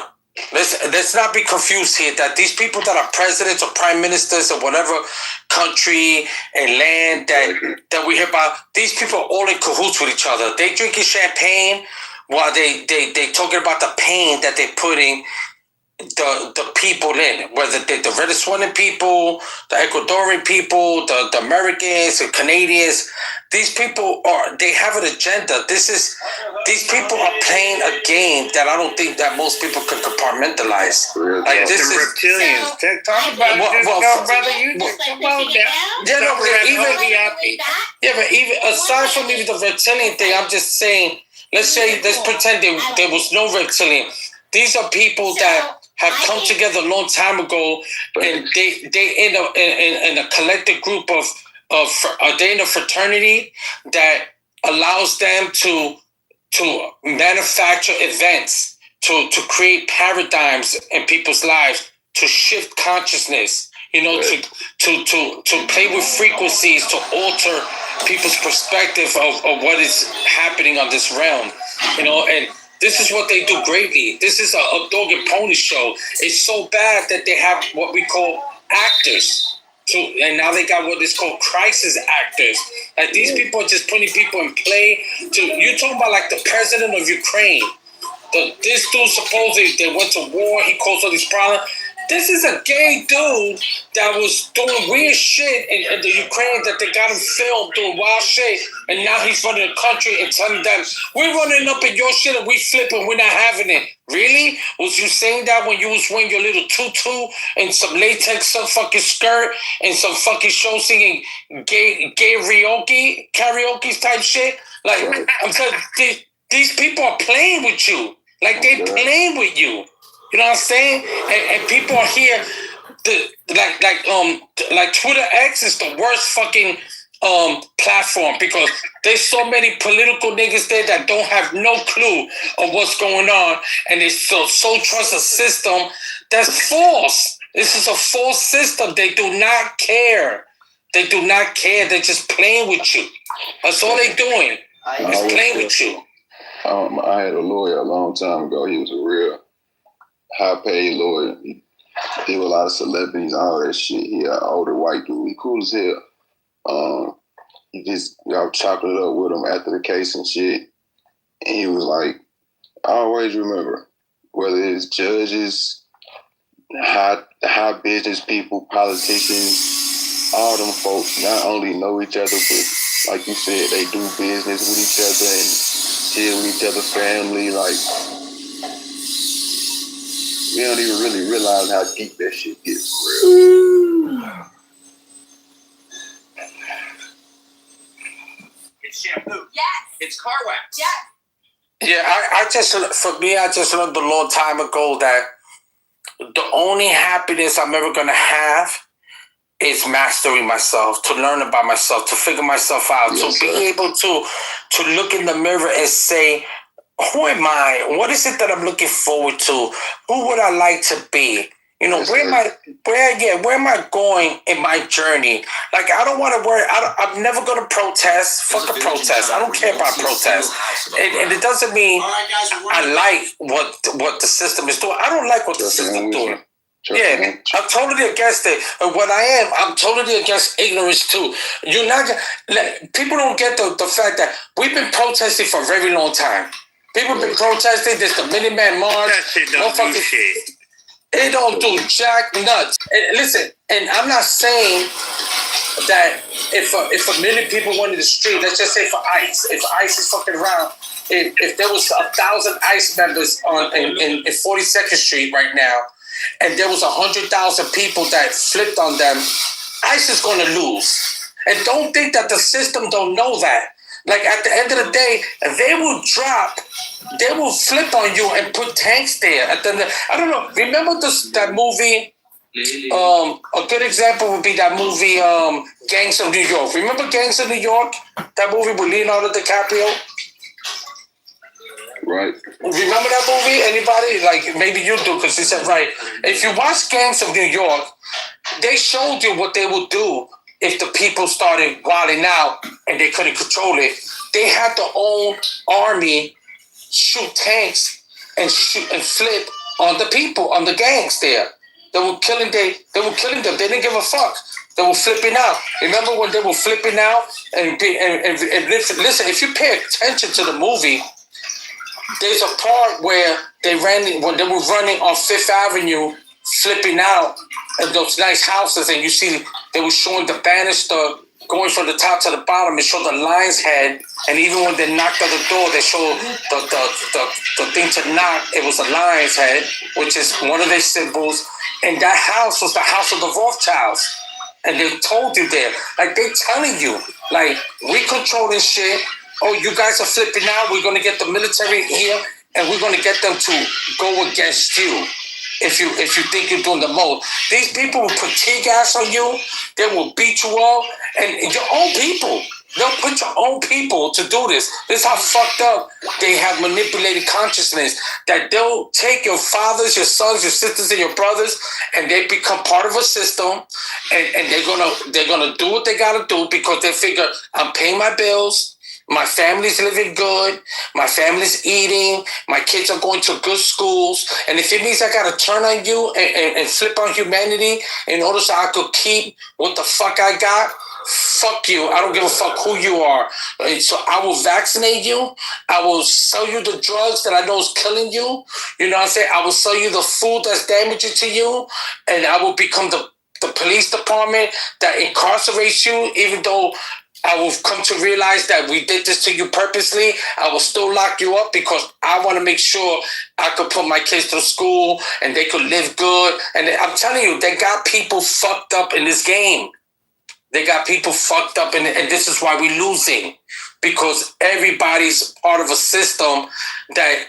Let's not be confused here that these people that are presidents or prime ministers of whatever country and land that we hear about, these people are all in cahoots with each other. They drinking champagne while they talking about the pain that they're putting the people in, whether they're the Venezuelan people, the Ecuadorian people, the Americans, the Canadians. These people they have an agenda. These people are playing a game that I don't think that most people can compartmentalize. Like this is reptilians. Talk about this, brother. You just come on down. But even aside from even the reptilian thing, I'm just saying. Let's pretend there was no reptilian. These are people that have come together a long time ago, and they in a collective group of they in a fraternity that allows them to manufacture events, to create paradigms in people's lives, to shift consciousness, to play with frequencies, to alter people's perspective of what is happening on this realm, and this is what they do greatly. This is a dog and pony show. It's so bad that they have what we call actors. And now they got what is called crisis actors. Like these people are just putting people in play. You're talking about like the president of Ukraine. This dude supposedly they went to war. He caused all these problems. This is a gay dude that was doing weird shit in the Ukraine that they got him filmed doing wild shit, and now he's running the country and telling them, we're running up in your shit and we flipping, we're not having it. Really? Was you saying that when you was wearing your little tutu and some latex, some fucking skirt and some fucking show singing gay karaoke type shit? Like, I'm telling you, these people are playing with you. Like, they playing with you. You know what I'm saying? And people are here, like Twitter X is the worst fucking platform because there's so many political niggas there that don't have no clue of what's going on, and they so trust a system that's false. This is a false system. They do not care. They do not care. They're just playing with you. That's all they're doing. Just playing with you. I had a lawyer a long time ago. He was a real high-paid lawyer. He deal with a lot of celebrities, all that shit. He an older white dude. He cool as hell. He just chopping it up with him after the case and shit. And he was like, I always remember, whether it's judges, high business people, politicians, all them folks not only know each other, but like you said, they do business with each other and chill with each other's family. Like, we don't even really realize how deep that shit gets for real. It's shampoo. Yes. It's car wax. Yes. Yeah, I just learned a long time ago that the only happiness I'm ever gonna have is mastering myself, to learn about myself, to figure myself out, to be able to look in the mirror and say, who am I? What is it that I'm looking forward to? Who would I like to be? You know, where am I going in my journey? Like, I don't want to worry. I'm never going to protest. Fuck a protest. I don't care about protests. And it doesn't mean I like what the system is doing. I don't like what the system is doing. Yeah, I'm totally against it. But what I'm totally against ignorance too. You're not people don't get the fact that we've been protesting for a very long time. People have been protesting. There's the Minuteman March. That shit don't do shit. It don't do jack nuts. And listen, and I'm not saying that if a million people went in the street, let's just say for ICE, if ICE is fucking around, if there was 1,000 ICE members in 42nd Street right now, and there was 100,000 people that flipped on them, ICE is going to lose. And don't think that the system don't know that. Like, at the end of the day, they will flip on you and put tanks there. I don't know. Remember that movie? A good example would be that movie, Gangs of New York. Remember Gangs of New York? That movie with Leonardo DiCaprio? Right. Remember that movie? Anybody? Like, maybe you do, because he said, right. If you watch Gangs of New York, they showed you what they would do if the people started wilding out and they couldn't control it. They had their own army shoot tanks and flip on the people, on the gangs there. They were killing them. They didn't give a fuck. They were flipping out. Remember when they were flipping out? And listen, if you pay attention to the movie, there's a part where when they were running on Fifth Avenue, flipping out of those nice houses, and you see they were showing the banister going from the top to the bottom. It showed the lion's head, and even when they knocked on the door, they showed the thing to knock. It was a lion's head, which is one of their symbols. And that house was the house of the Rothschilds. And they told you there, like, they telling you, like, we control this shit. Oh, you guys are flipping out. We're going to get the military here, and we're going to get them to go against you. If you think you're doing the most. These people will put tear gas on you. They will beat you up. And your own people. They'll put your own people to do this. This is how fucked up they have manipulated consciousness. That they'll take your fathers, your sons, your sisters, and your brothers, and they become part of a system. And they're gonna do what they gotta do because they figure, I'm paying my bills. My family's living good. My family's eating. My kids are going to good schools. And if it means I got to turn on you and flip on humanity in order so I could keep what the fuck I got, fuck you. I don't give a fuck who you are. So I will vaccinate you. I will sell you the drugs that I know is killing you. You know what I'm saying? I will sell you the food that's damaging to you. And I will become the police department that incarcerates you, even though I will come to realize that we did this to you purposely. I will still lock you up because I want to make sure I could put my kids to school and they could live good. And I'm telling you, they got people fucked up in this game. They got people fucked up, and this is why we're losing. Because everybody's part of a system that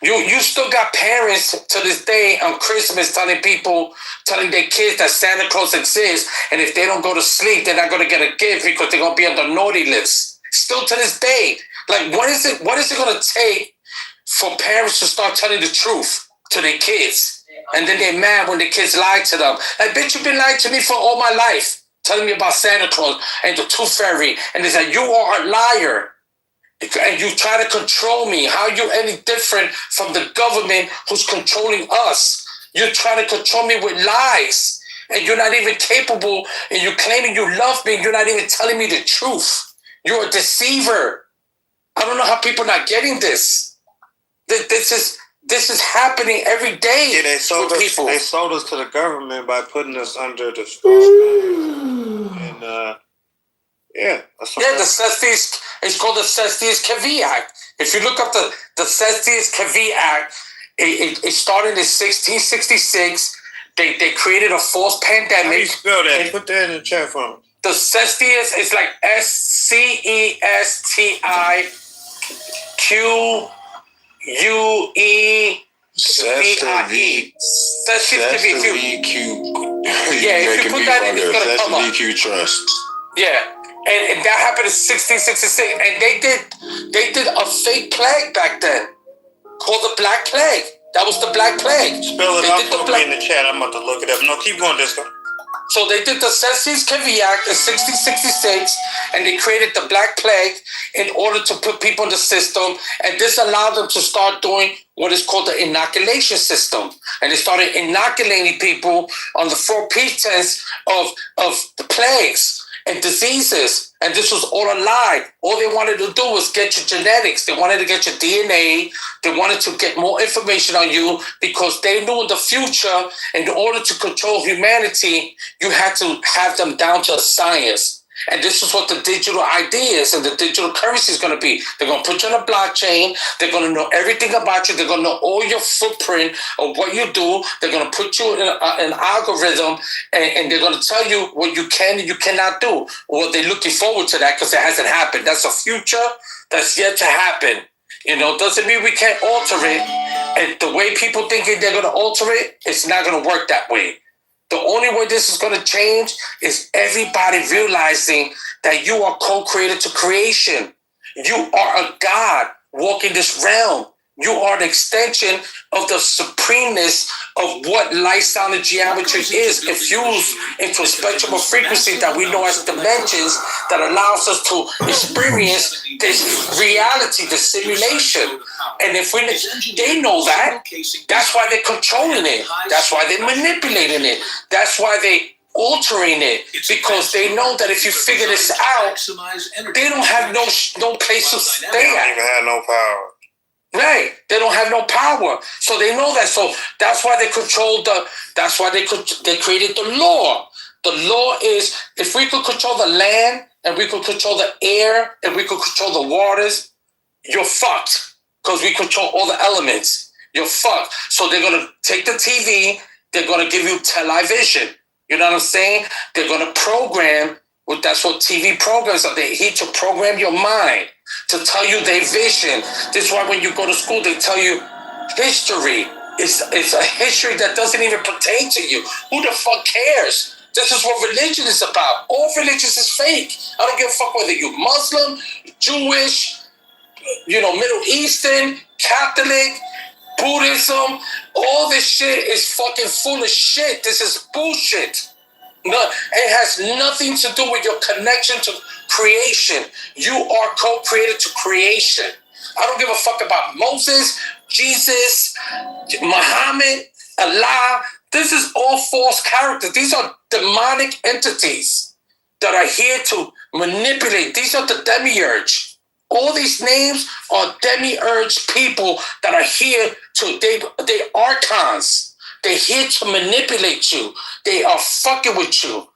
you still got parents to this day on Christmas telling their kids that Santa Claus exists, and if they don't go to sleep, they're not going to get a gift because they're going to be on the naughty list. Still to this day. Like, what is it going to take for parents to start telling the truth to their kids? And then they're mad when the kids lie to them. Like, bitch, you've been lying to me for all my life, telling me about Santa Claus and the Tooth Fairy, and they say, you are a liar. And you try to control me. How are you any different from the government who's controlling us? You're trying to control me with lies. And you're not even capable, and you're claiming you love me, and you're not even telling me the truth. You're a deceiver. I don't know how people are not getting this. This is happening every day. Yeah, they sold us to the government by putting us under the and the Cestes, it's called the Cestes-Kavy Act. If you look up the Cestes-Kavy Act, it started in 1666. They created a false pandemic. How do you spell that? Put that in the chat for me. The Cestes is like SCESTIQUE. Yeah, if you put that in, it's gonna come up. Trust. Yeah. And that happened in 1666. And they did a fake plague back then called the Black Plague. That was the Black Plague. Spell it out for me in the chat. I'm about to look it up. No, keep going, Disco. So they did the Census-Kevy Act in 1666, and they created the Black Plague in order to put people in the system, and this allowed them to start doing what is called the inoculation system. And they started inoculating people on the full pretense of the plagues and diseases. And this was all a lie. All they wanted to do was get your genetics. They wanted to get your DNA. They wanted to get more information on you because they knew in the future, in order to control humanity, you had to have them down to a science. And this is what the digital ID is and the digital currency is going to be. They're going to put you on a blockchain. They're going to know everything about you. They're going to know all your footprint of what you do. They're going to put you in an algorithm, and they're going to tell you what you can and you cannot do. Well, they're looking forward to that because it hasn't happened. That's a future that's yet to happen. You know, doesn't mean we can't alter it. And the way people think they're going to alter it, it's not going to work that way. The only way this is going to change is everybody realizing that you are co-created to creation. You are a God walking this realm. You are an extension of the supremeness of what light, sound, and geometry is infused into a spectrum of frequency that we know as dimensions that allows us to experience this reality, the simulation. And if they know that, that's why they're controlling it. That's why they're manipulating it. That's why they altering it, because they know that if you figure this out, they don't have no place to stay at. They don't even have no power. Right, they don't have no power, so they know that. So that's why they control that's why they created the law. The law is, if we could control the land and we could control the air and we could control the waters, you're fucked because we control all the elements. You're fucked. So they're gonna take the TV. They're gonna give you television. You know what I'm saying? They're gonna program. Well, that's what TV programs are. They're here to program your mind, to tell you their vision. This is why when you go to school, they tell you history. It's a history that doesn't even pertain to you. Who the fuck cares? This is what religion is about. All religions is fake. I don't give a fuck whether you're Muslim, Jewish, Middle Eastern, Catholic, Buddhism. All this shit is fucking full of shit. This is bullshit. No, it has nothing to do with your connection to creation. You are co-created to creation. I don't give a fuck about Moses, Jesus, Muhammad, Allah. This is all false characters. These are demonic entities that are here to manipulate. These are the demiurge. All these names are demiurge people that are here they archons. They're here to manipulate you. They are fucking with you.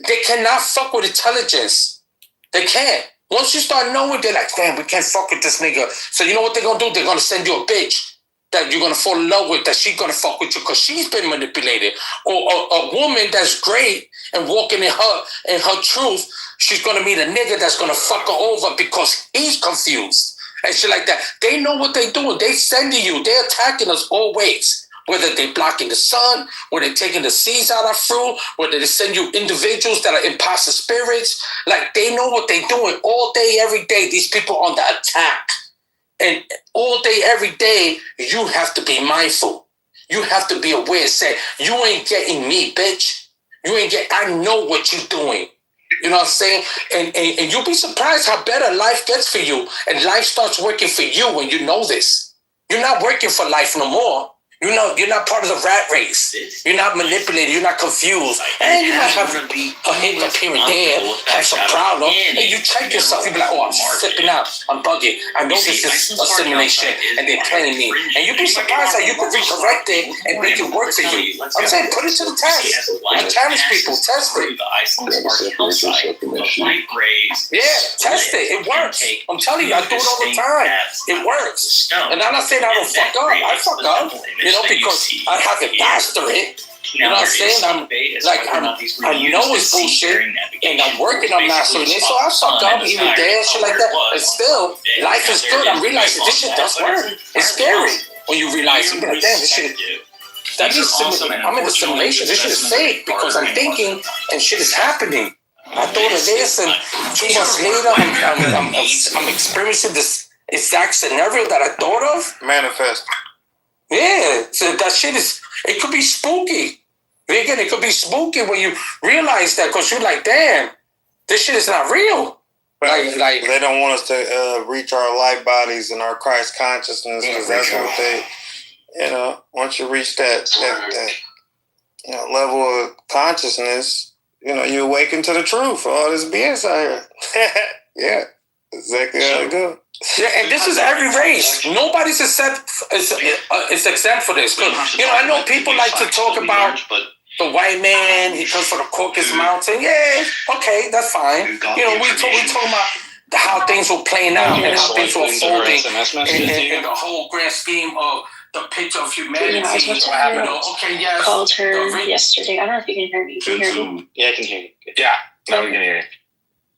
They cannot fuck with intelligence. They can't. Once you start knowing, they're like, damn, we can't fuck with this nigga. So you know what they're going to do? They're going to send you a bitch that you're going to fall in love with, that she's going to fuck with you because she's been manipulated. Or a woman that's great and walking in her truth, she's going to meet a nigga that's going to fuck her over because he's confused. And shit like that. They know what they're doing. They sending you. They're attacking us always. Whether they're blocking the sun, whether they're taking the seeds out of fruit, whether they send you individuals that are imposter spirits, like they know what they're doing all day, every day. These people on the attack. And all day, every day, you have to be mindful. You have to be aware. Say, you ain't getting me, bitch. I know what you're doing. You know what I'm saying? And you'll be surprised how better life gets for you. And life starts working for you when you know this. You're not working for life no more. You're not part of the rat race. You're not manipulated. You're not confused. And you might have a hiccup here and there, have some problem. And you check yourself. You be like, oh, I'm flipping out. I'm bugging. I know this is a simulation, and they're playing me. And you'd be surprised how you can recorrect it and make it work for you. I'm saying, put it to the test. I challenge people. Test it. Yeah, test it. It works. I'm telling you, I do it all the time. It works. And I'm not saying I don't fuck up. I fuck up. Because I haven't mastered it. You know what I'm saying? I know it's bullshit, and I'm working on mastering it, so I fuck up even there, shit like that. But still, life is good. I'm realizing this shit does work. It's scary when you realize, you're like, damn, this shit. I'm in the simulation. This shit is fake because I'm thinking and shit is happening. I thought of this, and 2 months later, I'm experiencing this exact scenario that I thought of. Manifest. Yeah, so that shit is, it could be spooky. Again, it could be spooky when you realize that, because you're like, damn, this shit is not real. Like they don't want us to reach our light bodies and our Christ consciousness, because that's what they, once you reach that level of consciousness, you awaken to the truth. All this BS out here. Yeah, exactly how it goes. Yeah, and this is every race. Nobody's exempt for this. I know people like to talk about the white man. He comes from the Caucasus Mountain. Yeah, okay, that's fine. We talking about how things were playing out and how things were unfolding in the whole grand scheme of the picture of humanity. I called her yesterday. I don't know if you can hear me. Can you hear me? Yeah, I can hear you. Yeah, now we can hear you.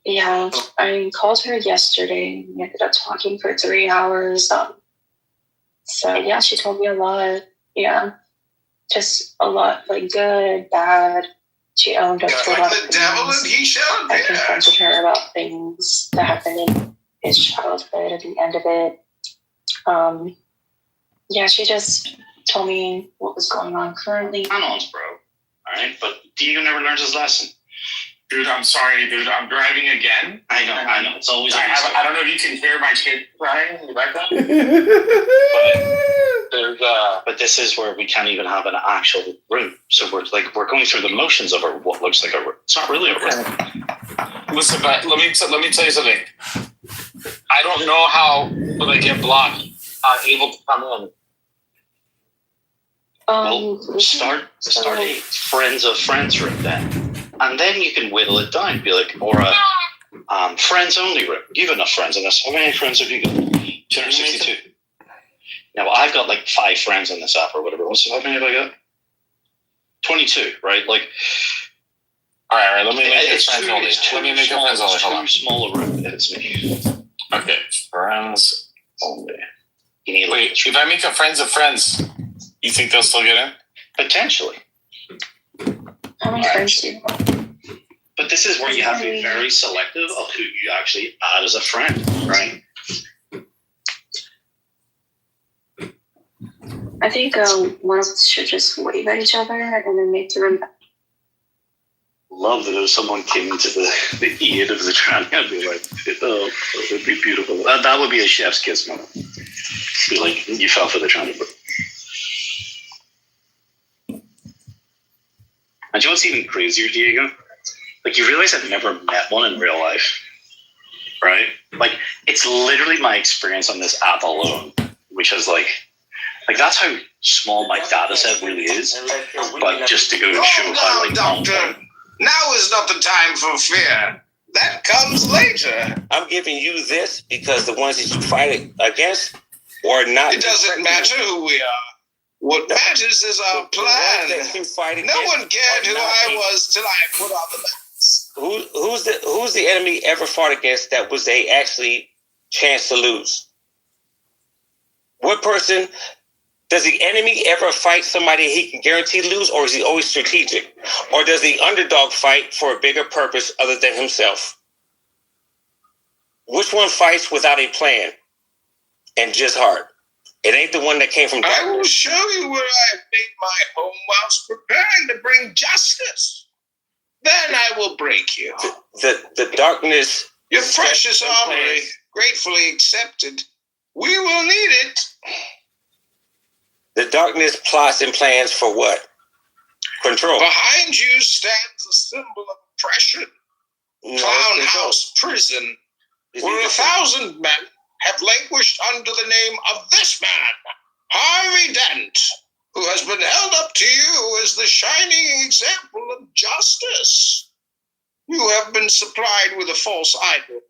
Yeah, I called her yesterday. We ended up talking for 3 hours. So yeah, she told me a lot. Yeah, just a lot, like good, bad. She owned up to a lot of things. I confronted her about things that happened in his childhood at the end of it. Yeah, she just told me what was going on currently. Bro. All right, but Diego never learns his lesson. Dude, I'm sorry, dude. I'm driving again. I know. It's always. I don't know if you can hear my kid crying in the background. But this is where we can't even have an actual room. So we're going through the motions of what looks like a room. It's not really a room. Listen, let me tell you something. I don't know how when I get blocked, I'm able to come in. Well, start a friends of friends room then. And then you can whittle it down, be like, or a friends only room. You have enough friends in this. How many friends have you got? 262. Now I've got like 5 friends in this app or whatever. How many have I got? 22, right? Like, all right. Let me make it friends only. Let me make it friends only. Hold on. Too small a room. It's me. Okay, friends only. Wait, if I make a friends of friends, you think they'll still get in? Potentially. How many friends do you have? But this is where you have to be very selective of who you actually add as a friend, right? I think one of us should just wave at each other and then make the room. Love that if someone came into the end of the tranny, I'd be like, oh, it would be beautiful. That would be a chef's kiss moment. Be like, you fell for the tranny, bro. And you know what's even crazier, Diego? Like, you realize I've never met one in real life, right? Like, it's literally my experience on this app alone, which is like that's how small my data set really is. But just to go show how, like, Doctor, now is not the time for fear. That comes later. I'm giving you this because the ones that you fight against or not. It doesn't matter who we are. What matters is our plan. No one cared who I was till I put on the mask. Who's the enemy ever fought against that was they actually chance to lose? What person does the enemy ever fight somebody he can guarantee lose, or is he always strategic? Or does the underdog fight for a bigger purpose other than himself? Which one fights without a plan and just heart? It ain't the one that came from darkness. I will show you where I made my home whilst preparing to bring justice. Then I will break you. The darkness. Your precious armory, gratefully accepted. We will need it. The darkness plots and plans for what? Control. Behind you stands a symbol of oppression. Clown House Prison, where 1,000 men have languished under the name of this man, Harvey Dent, who has been held up to you as the shining example of justice. You have been supplied with a false idol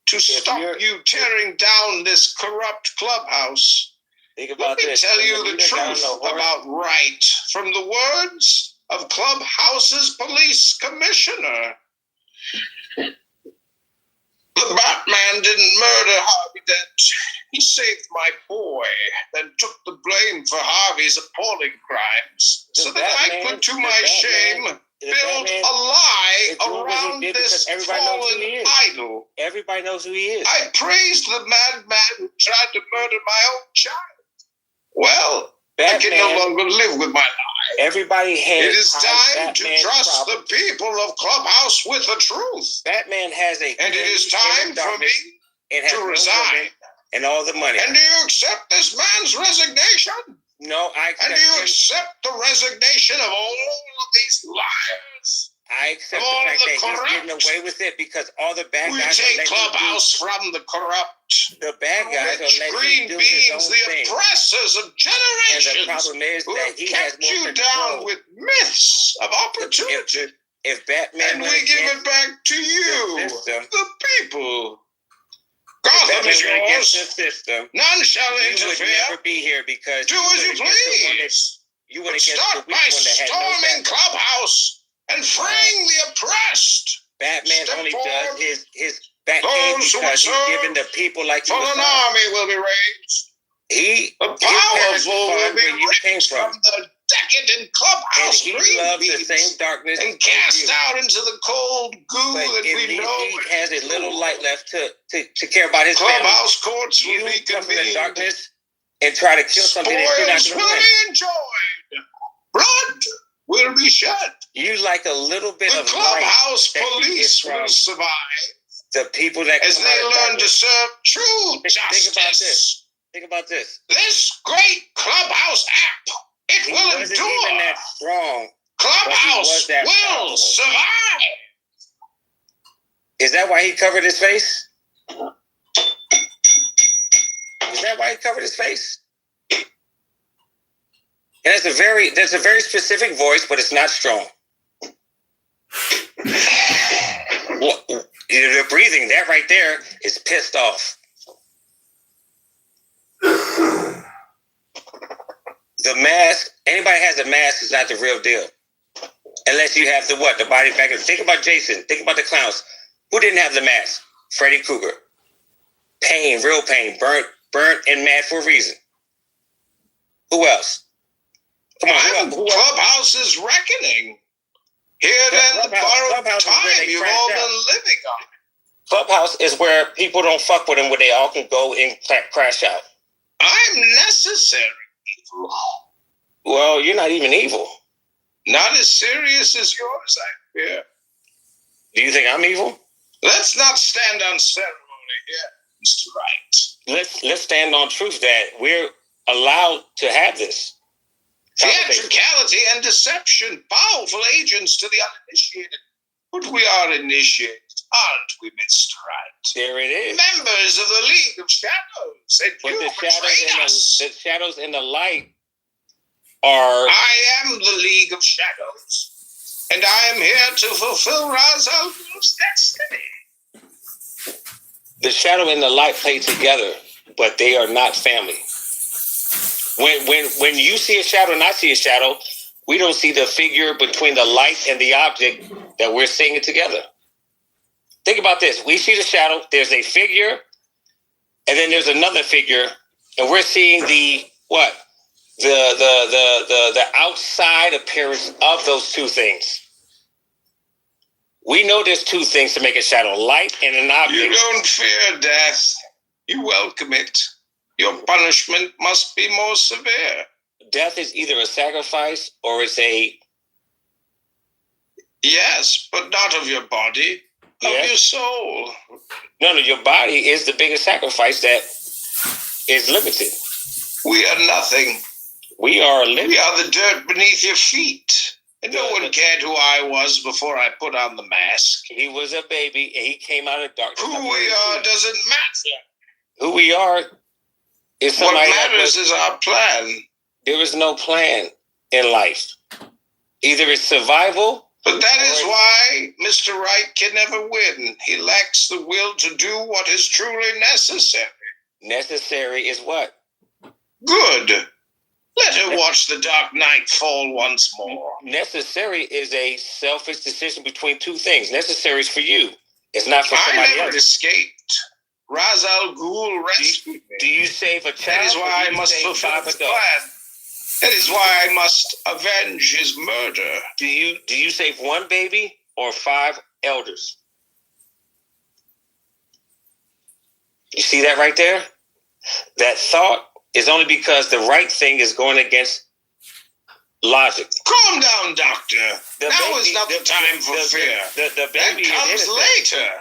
to stop you tearing down this corrupt clubhouse. Let me tell you the truth about right from the words of Clubhouse's police commissioner. The Batman didn't murder Harvey Dent. He saved my boy, then took the blame for Harvey's appalling crimes, so that I could, to my shame, build a lie around this fallen idol. Everybody knows who he is. I praised the madman who tried to murder my own child. Well, I can no longer live with my lie. Everybody has. It is time to trust the people of Clubhouse with the truth. Batman has a. And it is time for me to resign. And all the money. And do you accept this man's resignation? No, I accept. And do you accept the resignation of all of these liars? I accept the fact that he's getting away with it because all the bad guys. We take Clubhouse from the corrupt. The bad guys are letting green him do beings, his own the thing. oppressors of generations. And the problem is that he has kept you down with myths of opportunity. If Batman and we give it back to you, the people. Gotham is yours. None shall interfere. You would never be here because do as you please. You would start by storming Clubhouse and freeing the oppressed. Batman only does his Batman because he's giving the people like you. An army will be raised. The powerful will be raised from the decadent Clubhouse. And he loves the same darkness and cast out into the cold goo that we know. He has a little light left to care about his Clubhouse family. Courts will be convened. In darkness and try to kill something that you're not going to will be enjoyed. Blood will be shed. You like a little bit the of Clubhouse police will survive. The people that as they learn to serve true justice. Think about this. This great Clubhouse app, it will endure. Even that strong. Clubhouse will survive. Is that why he covered his face? Is that why he covered his face? And there's a very specific voice, but it's not strong. The breathing, that right there is pissed off. The mask, anybody has a mask is not the real deal. Unless you have the body back. Think about Jason. Think about the clowns. Who didn't have the mask? Freddy Krueger. Pain, real pain. Burnt and mad for a reason. Who else? Come on, who else? Clubhouse is reckoning. Here then, the borrowed time you've all been living on. Clubhouse is where people don't fuck with them, where they all can go and crash out. I'm necessary evil. Well, you're not even evil. Not as serious as yours, I fear. Do you think I'm evil? Let's not stand on ceremony here, Mr. Wright. Let's stand on truth that we're allowed to have this. Theatricality and deception, powerful agents to the uninitiated. But we are initiated, aren't we, Mr. Wright? There it is. Members of the League of Shadows. And but you the shadows and the light are... I am the League of Shadows. And I am here to fulfill Ra's al Ghul's destiny. The shadow and the light play together, but they are not family. When you see a shadow and I see a shadow, we don't see the figure between the light and the object that we're seeing it together. Think about this. We see the shadow, there's a figure, and then there's another figure, and we're seeing the outside appearance of those two things. We know there's two things to make a shadow, light and an object. You don't fear death. You welcome it. Your punishment must be more severe. Death is either a sacrifice or it's a... Yes, but not of your body, of your soul. No, your body is the biggest sacrifice that is limited. We are nothing. We are limited. We are the dirt beneath your feet. And no one cared who I was before I put on the mask. He was a baby and he came out of darkness. Who we are doesn't matter. Who we are is somebody. What matters is our plan. There is no plan in life. Either it's survival. But that is why Mr. Wright can never win. He lacks the will to do what is truly necessary. Necessary is what? Good. Let her watch the dark night fall once more. Necessary is a selfish decision between two things. Necessary is for you. It's not for somebody else. I never escaped. Ra's al Ghul rescued me. Do you save a child? That is why I must fulfill his plan. That is why I must avenge his murder. Do you save one baby or 5 elders? You see that right there? That thought is only because the right thing is going against logic. Calm down, doctor. Now is not the time for fear. The baby that comes is innocent. later.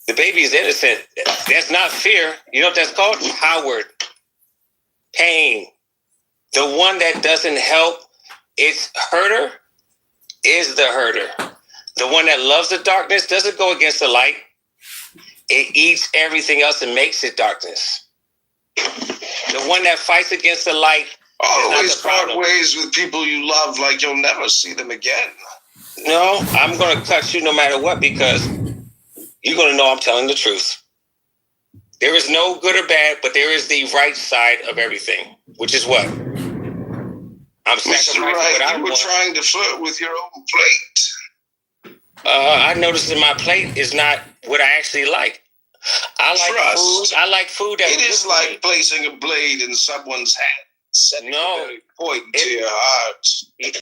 The baby is innocent. That's not fear. You know what that's called? Coward. Pain. The one that doesn't help its herder is the herder. The one that loves the darkness doesn't go against the light. It eats everything else and makes it darkness. The one that fights against the light always part ways with people you love like you'll never see them again. No, I'm going to cut you no matter what because you're going to know I'm telling the truth. There is no good or bad, but there is the right side of everything, which is what? I'm sacrificing what I want. You were trying to flirt with your own plate. I noticed that my plate is not what I actually like. I like food. I like food that it is like placing a blade in someone's hand, setting a very point to your heart.